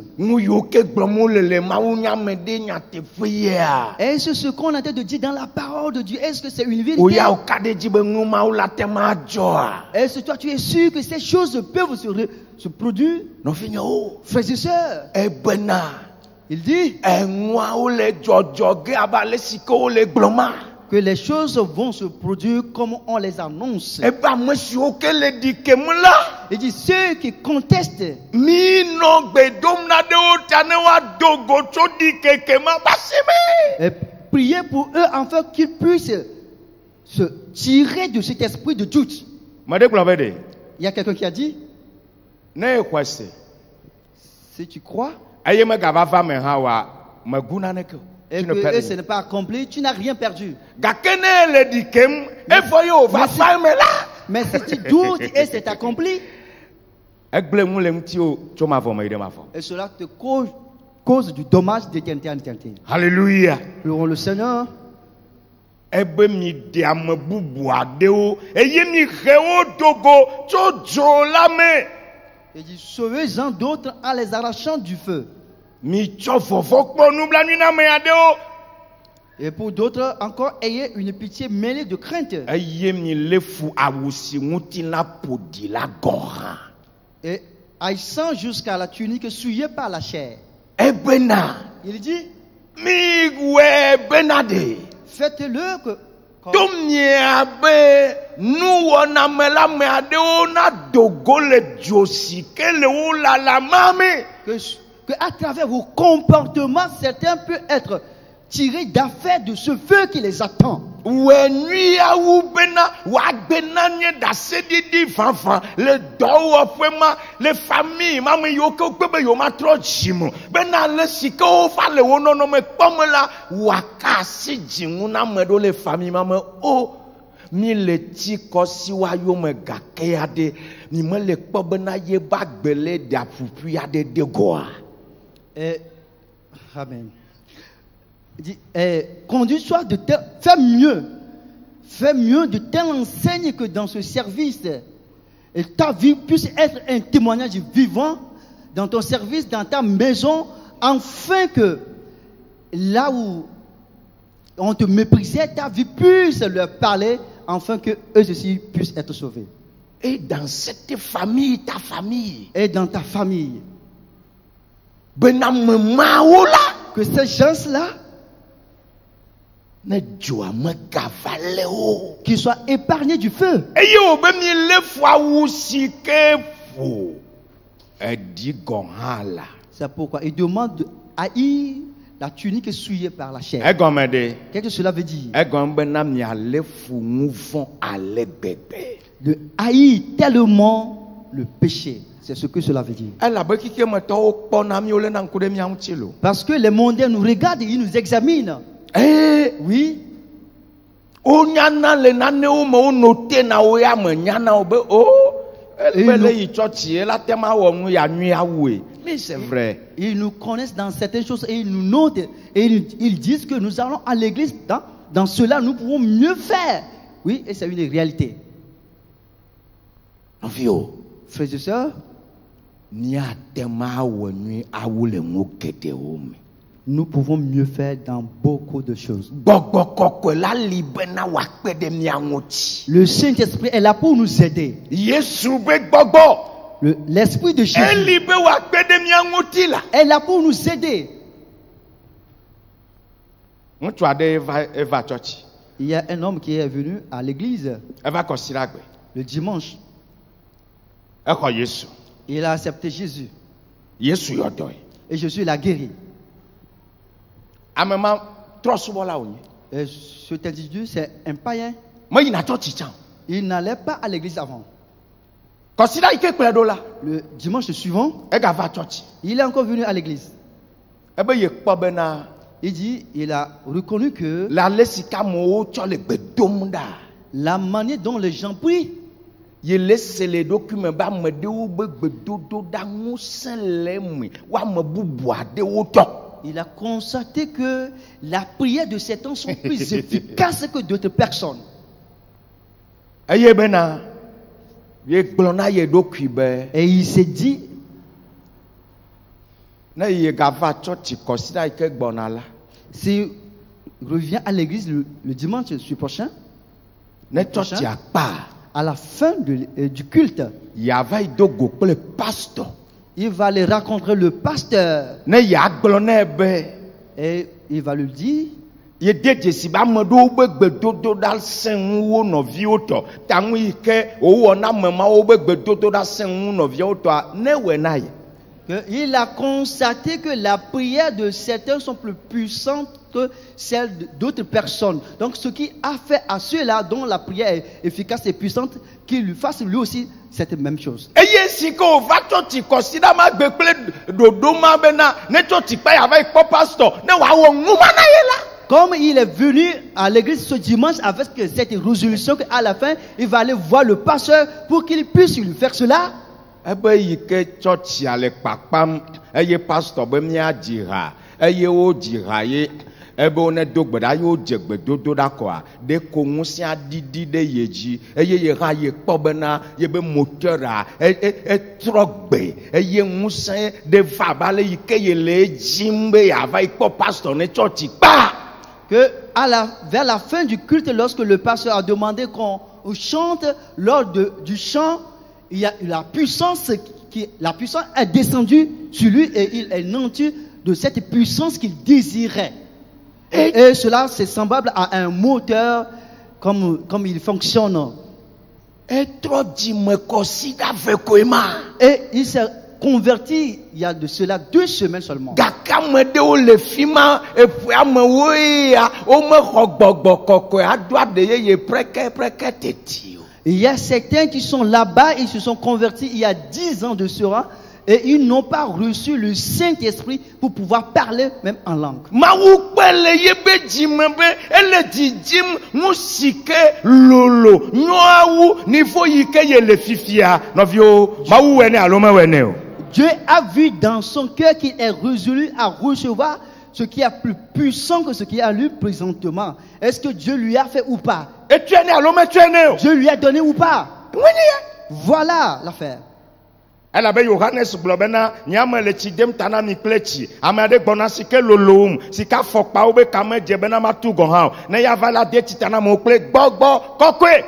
Est-ce ce qu'on a de dire dans la parole de Dieu? Est-ce que c'est une vérité? Est-ce que toi tu es sûr que ces choses peuvent se produire? Frères et sœurs, il dit que les choses vont se produire comme on les annonce. Il dit ceux qui contestent, et priez pour eux afin qu'ils puissent se tirer de cet esprit de doute. Il y a quelqu'un qui a dit, si tu crois, Eye me gava va me ha wa me guna ne ke. Et Tu ne que perds ce rien. n'est pas accompli, tu n'as rien perdu. Gakene le dikem e foyo va fa me la. Mais si tu doutes et c'est accompli, Egble mu le mti o choma vo me ide ma fo. et cela te cause du dommage d'éternité en éternité. Hallelujah. Louons le Seigneur. Ebe mi de ame bubu adewo eye mi hewo dogo tso la me. Il dit, sauvez-en d'autres en les arrachant du feu. Mi tso fofo kpo nublanui na me adewo. Et pour d'autres encore, ayez une pitié mêlée de crainte. Eye mi lefu awusi nguti na podi la gora. Et haïssant jusqu'à la tunique souillée par la chair. Ebena Il dit, mi we benade. faites-le que... Tomie abe nu wona me la me adewo na dogo le josi ke le wo la mame. que à travers vos comportements, certains peuvent être tirés d'affaire de ce feu qui les attend. We nui awu bena wa bena nye da se didi fanfan le dowo fema le famille mame yo ke pe yo ma tro jimo bena le sike o fa le wo no me pom la wa ka si jingu na me do le famille mame o mi le ti ko si wa yo me gake ya de ni me le po bena ye ba gbele da pupu ya de goa. Amen. Il dit, conduis-toi de tel, fais mieux de telle enseigne que dans ce service, et ta vie puisse être un témoignage vivant dans ton service, dans ta maison, afin que là où on te méprisait, ta vie puisse leur parler, afin que eux aussi puissent être sauvés. Et dans cette famille, ta famille, Et dans ta famille, benam maola que ces gens-là, ne joa me gavale o. qu'ils soient épargnés du feu. Et yo be mi le fois ou si que fou. Et dit gonhala. C'est pourquoi il demande de haïr la tunique souillée par la chair. E gomede. Qu'est-ce que cela veut dire? E gom benam ya le fou mouvant ale bébé. De haïr tellement le péché. C'est ce que cela veut dire. Elle a beki ke me to pona mi ole nan kude mi amtilo. Parce que les mondains nous regardent et ils nous examinent. Eh Oui. o nyana le nane o me o note na o ya me nyana o be o ele yi church e la tema wo nu ya nui awe. Mais c'est vrai. Ils nous connaissent dans certaines choses et ils nous notent et ils disent que nous allons à l'église. Dans cela, nous pouvons mieux faire. Oui, et c'est une réalité. Enfio. Frères et sœurs, Ni a tema wo nui awu le ngo kete o me. nous pouvons mieux faire dans beaucoup de choses. Gbogbo koko la libena wa pe de mi anoti. Le Saint-Esprit est là pour nous aider. Yesu be gbogbo. L'Esprit de Jésus Elibe wa pe de mi anoti la. est là pour nous aider. Mutu ade eva church. Il y a un homme qui est venu à l'église Eva kosiragbe. le dimanche. E ko Yesu. Il a accepté Jésus. Yesu yodoy. Et Jésus l'a guéri. Amema trosubo la onye. Et cet individu, c'est un païen. Mo yina church chan. Il n'allait pas à l'église avant. Kosira ike kwedo la. Le dimanche suivant, E ga va church. il est encore venu à l'église. Ebe ye kpo bena Il dit, il a reconnu que la lesika mo cho le gbedomda. la manière dont les gens prient, Ye laisse les documents ba me de wo be gbedodo da ngusen le mu wa me bubu ade wo to. il a constaté que la prière de ces temps sont plus efficaces que d'autres personnes. Eye bena ye gblona ye dokui be Et il s'est dit, na ye ga va church kosira ike gbona la. s'il revient à l'église le dimanche prochain, Ne church ya pa à la fin du culte, ya va idogo le pastor. il va aller rencontrer le pasteur Ne ya gblona be et il va lui dire, ye deje si ba me do be gbedodo dal sen wo no vi oto tanwu ike owo na mama wo be gbedodo dal sen no vi oto ne we na ye. il a constaté que la prière de certains sont plus puissantes que celle d'autres personnes. Donc ce qui a fait à ceux-là dont la prière est efficace et puissante, qu'il lui fasse lui aussi cette même chose. Eye si ko va church consider ma gbe ple dodo ma bena ne church pa ya va ko pastor ne wa wo nguma na ye la. Comme il est venu à l'église ce dimanche avec cette résolution qu'à la fin, il va aller voir le pasteur pour qu'il puisse lui faire cela. Ebe yi ke church ale kpakpam eye pastor be mi adira eye wo dira ye ebe one do gbeda yo jegbe dodo da ko a de ko ngusia didi de yeji eye ye ha ye kpo bena ye be moteur a trogbe eye ngusia de va bale yi ke ye le jimbe ya va kpo pastor ne church pa que vers la fin du culte, lorsque le pasteur a demandé qu'on chante lors du chant, il y a la puissance est descendue sur lui et il est nanti de cette puissance qu'il désirait. Et cela, c'est semblable à un moteur comme il fonctionne. Et il s'est converti il y a de cela 2 semaines seulement. Il y a certains qui sont là-bas, ils se sont convertis il y a 10 ans de cela et ils n'ont pas reçu le Saint-Esprit pour pouvoir parler même en langue. Dieu a vu dans son cœur qu'il est résolu à recevoir ce qui est plus puissant que ce qui est à lui présentement. Est-ce que Dieu lui a fait ou pas? Dieu lui a donné ou pas? Voilà l'affaire. Elle avait Johannes Blobena, Niama le Chidem Tanami Plechi, Amade Bonasike Loloum, Sika Fokpa Obe Kame Jebena Matu Gohan, Neyavala de Titana Mokle, Bogbo, Kokwe.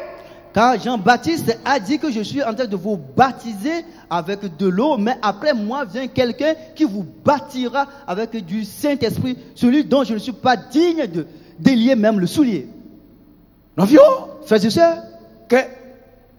Car Jean-Baptiste a dit que je suis en train de vous baptiser avec de l'eau, mais après moi vient quelqu'un qui vous baptisera avec du Saint-Esprit, celui dont je ne suis pas digne de délier même le soulier. Novio, frères et sœurs, que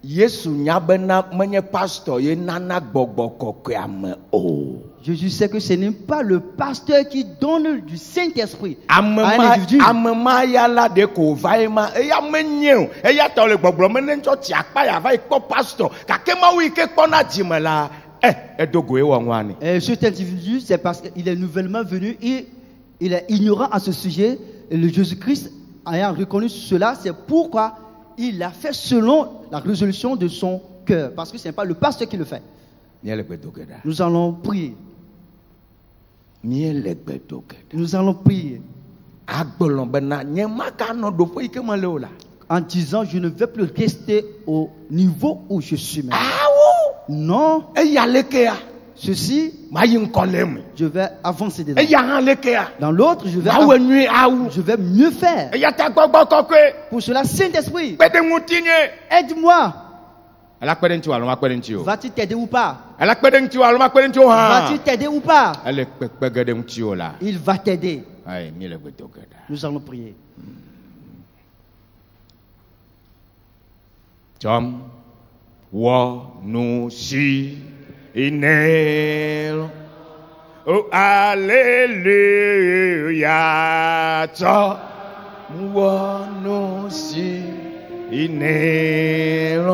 Yesu nyabena menye pasteur ye nana gbogbo kokwe ame o. Jésus sait que ce n'est pas le pasteur qui donne du Saint-Esprit à un individu. Amema ya la de ko vaima e ya menye e ya to le gbogbo mene ncho ti apa ya va iko pasteur ka ke ma wi ke kpona jimela e dogo e wonwani. Cet individu, c'est parce qu'il est nouvellement venu et il est ignorant à ce sujet. Et le Jésus-Christ ayant reconnu cela, c'est pourquoi il l'a fait selon la résolution de son cœur. Parce que ce n'est pas le pasteur qui le fait. Nous allons prier. Nous allons prier. En disant, je ne vais plus rester au niveau où je suis maintenant. Non. Ceci, je vais avancer dedans. Dans l'autre, je vais mieux faire. Pour cela, Saint-Esprit, aide-moi. Va-t-il t'aider ou pas? Va-t-il t'aider ou pas? Il va t'aider. Nous allons prier. Inel, oh Alléluia, ta no si inel,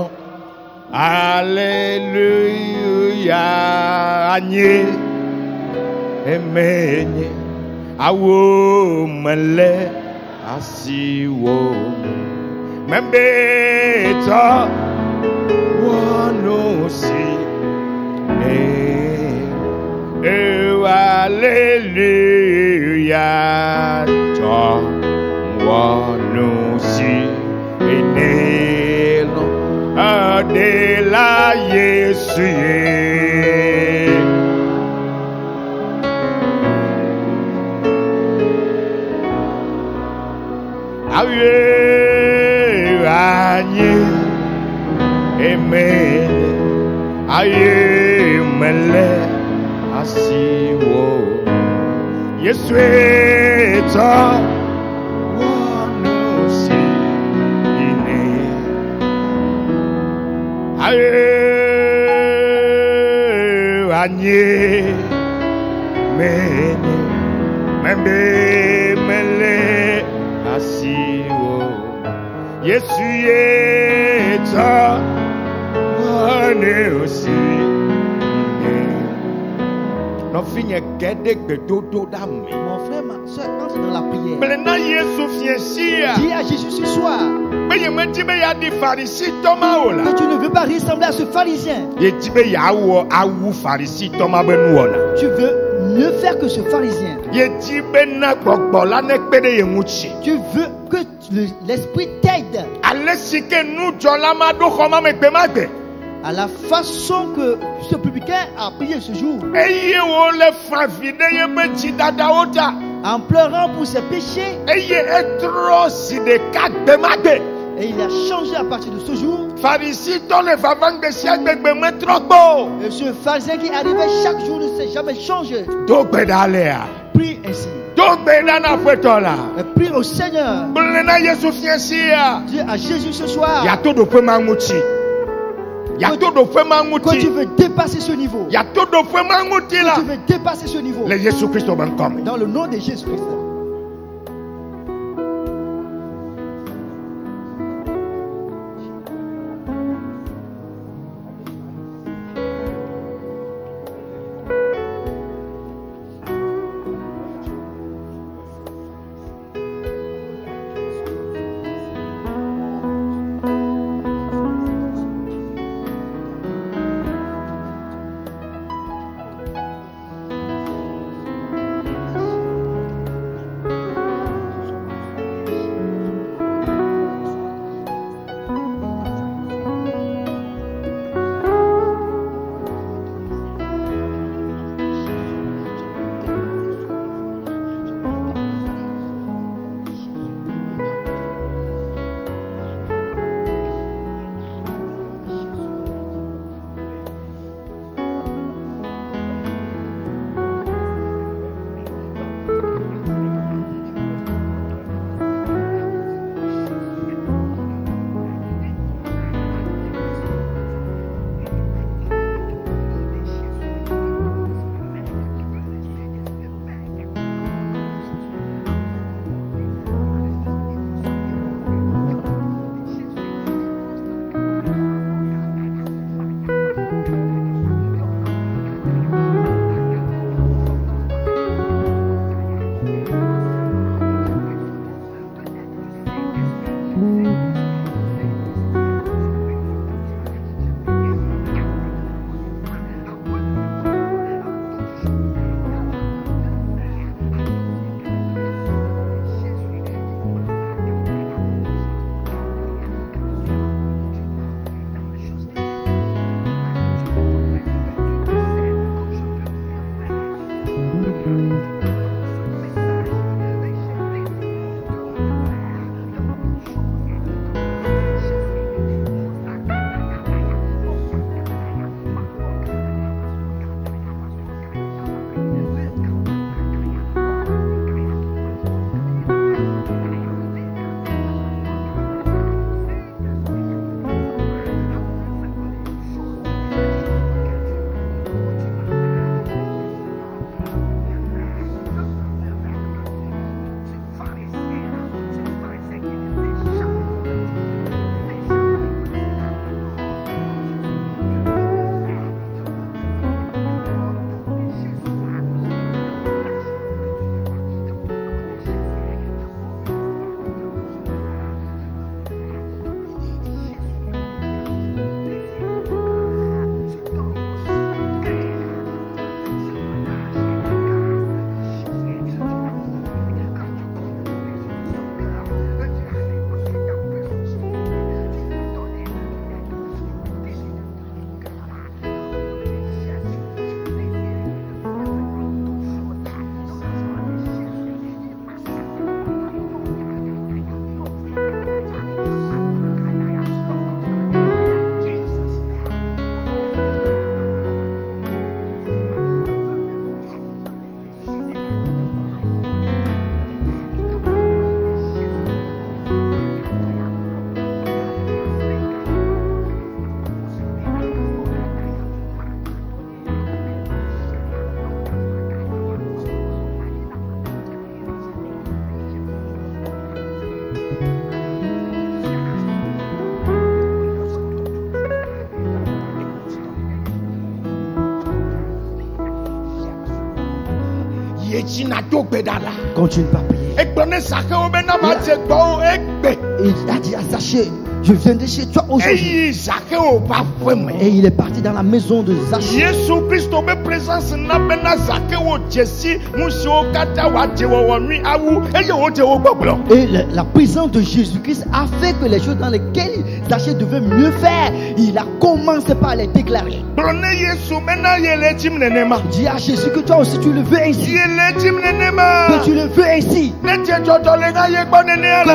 Alléluia, anye, emenye, awo mele, asiwo, membeta, no si. Alléluia, toi, moi, nous, si, et nous, de la Jésus. Amen. Aye, mele, asiwo. Yesu eta, wano si ine. Aye, anye, mene, Membe mele asiwo Yesu yeta wane osi Non finye gede gbedodo da me. Mon frère, ma soeur, entre dans la prière. Maintenant Yesu fien sia. Dis à Jésus ce soir Mais je me dis, mais il y a des pharisiens Thomas là. que tu ne veux pas ressembler à ce pharisien. Il dit, mais il y a un pharisien Thomas benouona. Tu veux mieux faire que ce pharisien. Il dit, ben na gbogbo la ne pede yemuchi. Tu veux que l'esprit t'aide Allez si que nous jolama do khoma me pemagbe. à la façon que ce publicain a prié ce jour. Eye wo le favide ye be ti dada ota. En pleurant pour ses péchés. Eye etro si de kagbe magbe. Et il a changé à partir de ce jour. Pharisien ton le vavang de siagbegbe me trogbo. Et ce pharisien qui arrivait chaque jour ne s'est jamais changé. Do bedalea. Prie ainsi. Do bedana fetola. Et prie au Seigneur. Blena Yesu fiensia. Dis à Jésus ce soir. Ya to do pe manguti. Ya to do pe Quand tu manguti. veux dépasser ce niveau. Ya to do pe manguti Quand la. tu veux dépasser ce niveau. Le Jésus Christ ban comme. Dans le nom de Jésus Christ. Continue pas à prier. Il a dit à Zachée, je viens de chez toi aujourd'hui. Et il est parti dans la maison de Zachée. Et la présence de Jésus-Christ a fait que les choses dans lesquelles Zachée devait mieux faire, il a commencé par les déclarer. Dis à Jésus que toi aussi tu le veux ainsi. Que tu le veux ainsi. Que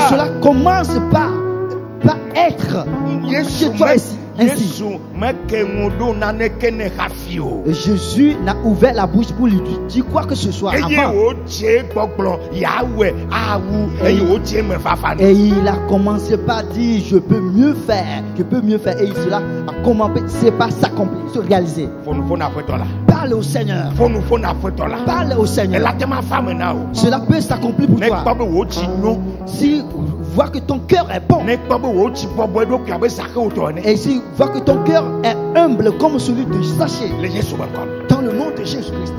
cela commence par être chez toi ainsi. Et Jésus n'a ouvert la bouche pour lui dire quoi que ce soit avant. Et il a commencé par dire je peux mieux faire, je peux mieux faire. Et cela a commencé par s'accomplir, se réaliser. Parle au Seigneur. Parle au Seigneur. Cela peut s'accomplir pour toi. Si vois que ton cœur est bon. Et si vois que ton cœur est humble comme celui de Zachée. Dans le nom de Jésus-Christ.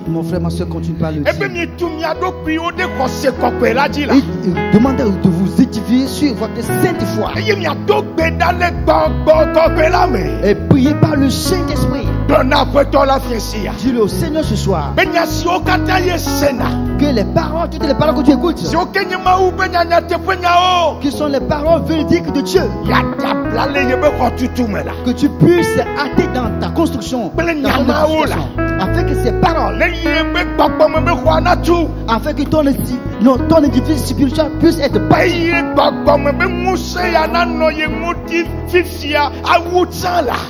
Mon frère, ma soeur, continue pas à le dire. Il demande de vous édifier sur votre sainte foi. Et priez par le Saint-Esprit. Dis-le au Seigneur ce soir. Que les paroles, toutes les paroles que tu écoutes, qui sont les paroles véridiques de Dieu, que tu puisses hâter dans ta construction, afin que ces paroles, afin que ton édifice spirituel puisse être bâti,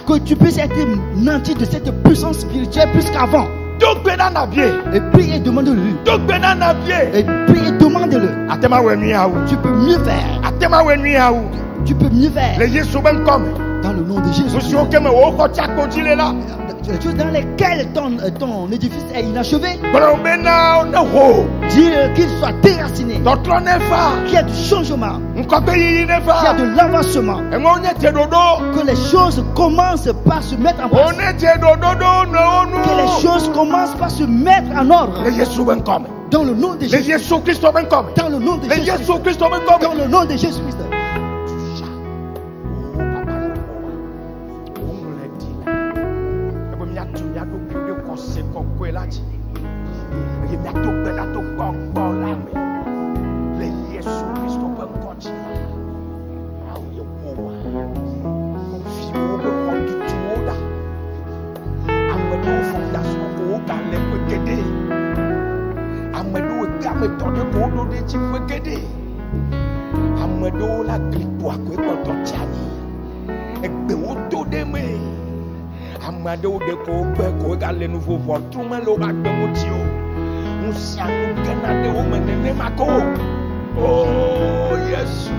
que tu puisses être nanti de cette puissance spirituelle plus qu'avant. Et prie et demande-lui. Et prie et demande-le. Tu peux mieux faire. Tu peux mieux faire. Dans le nom de Jésus. Les choses dans lesquelles ton édifice est inachevé, dis qu'il soit déraciné, qu'il y ait du changement, qu'il y ait de l'avancement, que les choses commencent par se mettre en place, que les choses commencent par se mettre en ordre. Dans le nom de Jésus. Dans le nom de Jésus. Dans le nom de Jésus-Christ. Oh, yes,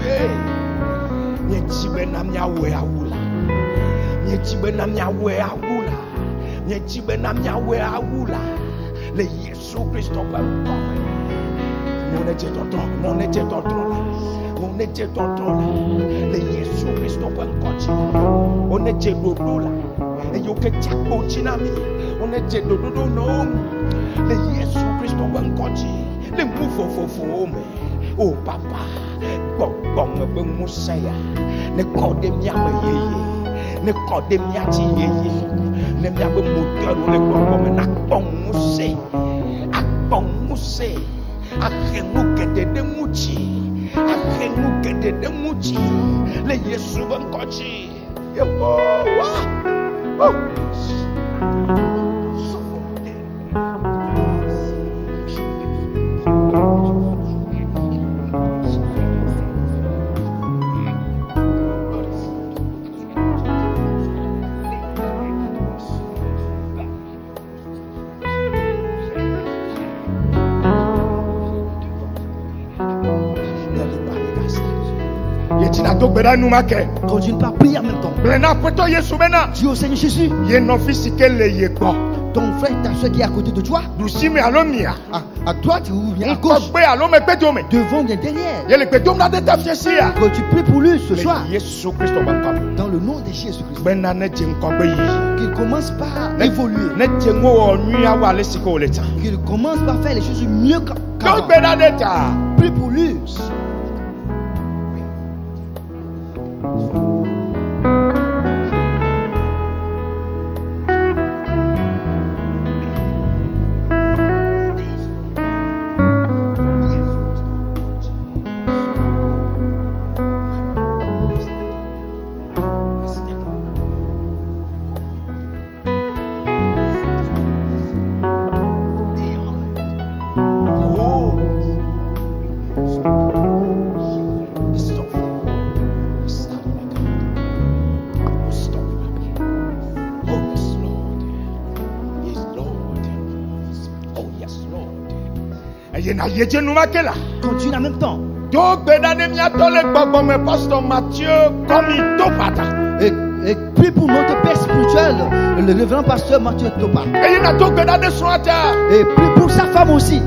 le Yesu Christo non était ton non était ton on était ton le Yesu Christo on était dodo là et yo que chako chinami on était dodo non le Yesu Christo le mufofofo oh papa bon me musaya ne kode miama yeye ne kode miati yeye ne miabe moteur le gbogbo na akpon muse akenu kedede muchi le Yesu bankochi yebo wa continue par prier en même temps. Dis au Seigneur Jésus, ton frère, ta soeur qui est à côté de toi, à droite ou bien à gauche, devant bien derrière, que tu pries pour lui ce soir, dans le nom de Jésus-Christ, qu'il commence par évoluer, qu'il commence par faire les choses mieux qu'avant. Prie pour lui. Continue en même temps. Et prie pour notre père spirituel, le révérend pasteur Mathieu Topa. Et prie pour sa femme aussi.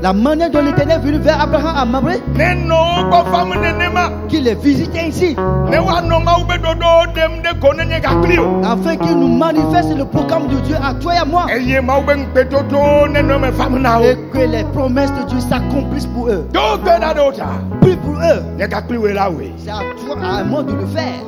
La manière dont l'Éternel est venu vers Abraham à Mamré, qu'il les visitait ici, afin qu'il nous manifeste le programme de Dieu à toi et à moi, et que les promesses de Dieu s'accomplissent pour eux. Prie pour eux. C'est à toi, à moi de le faire.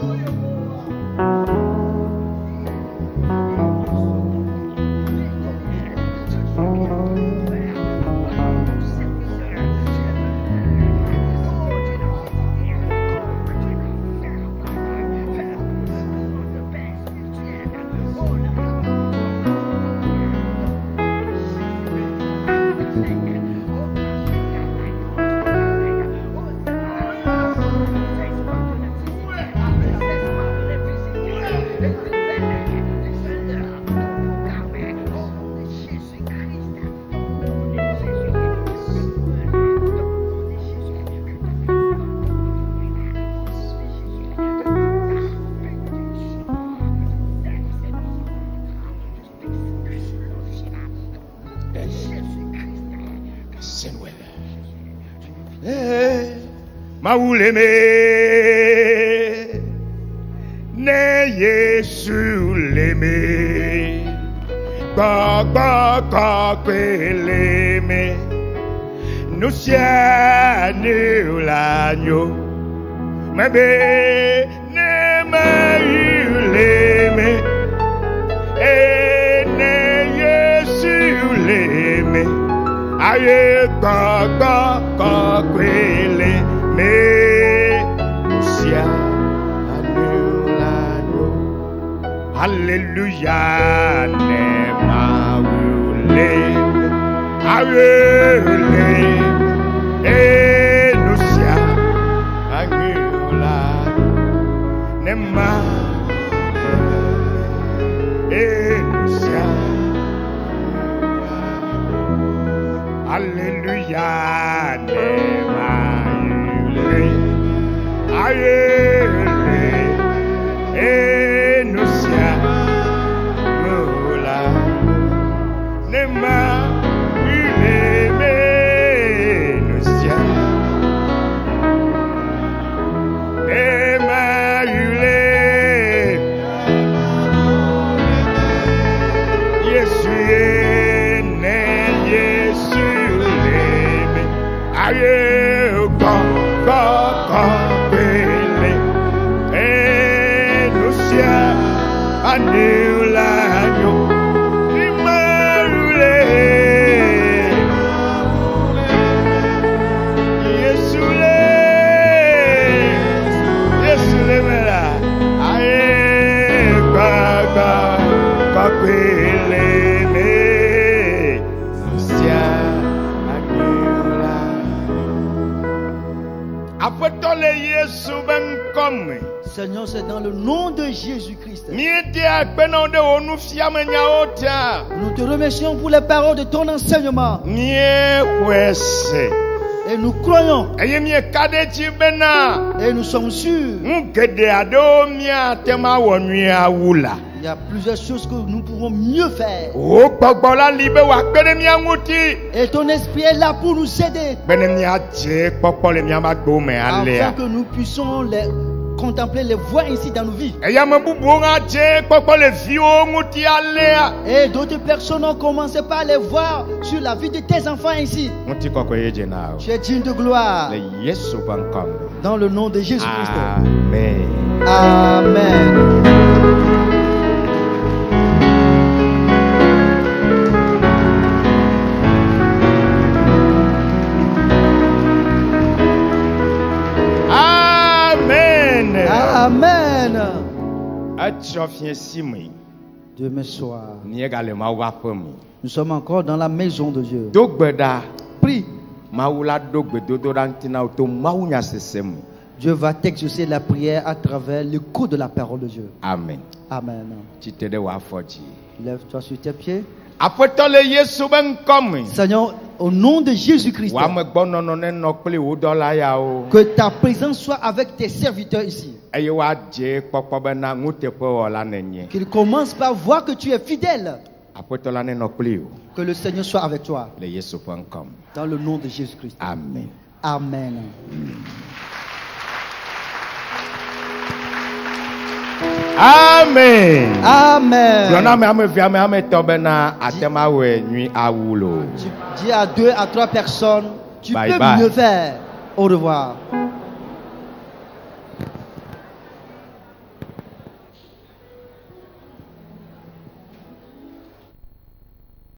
Maouleme ne Yesu leme Baba leme nous sia nous l'agneau Mebe ne maouleme ne Yesu leme aye Baba leme sia Alléluia, ne maoulé, aïe, et nous sia, agula, ne maoulé, et nous sia, Alléluia, ne maoulé, aïe, et nous sia. Seigneur, c'est dans le nom de Jésus-Christ. Nous te remercions pour les paroles de ton enseignement. Et nous croyons. Et nous sommes sûrs. Il y a plusieurs choses que nous pouvons mieux faire. Et ton esprit est là pour nous aider. Afin que nous puissions contempler les voies ainsi dans nos vies. Et d'autres personnes ont commencé par les voir sur la vie de tes enfants ainsi. Tu es digne de gloire. Dans le nom de Jésus-Christ. Amen. Amen. Amen. Demain soir, nous sommes encore dans la maison de Dieu. Prie. Dieu va t'exaucer la prière à travers le coup de la parole de Dieu. Amen. Amen. Lève-toi sur tes pieds. Seigneur, au nom de Jésus-Christ, que ta présence soit avec tes serviteurs ici. Qu'ils commencent par voir que tu es fidèle. Que le Seigneur soit avec toi. Dans le nom de Jésus-Christ. Amen. Amen. Amen. Amen. Dis à 2 à 3 personnes, tu peux mieux faire. Au revoir.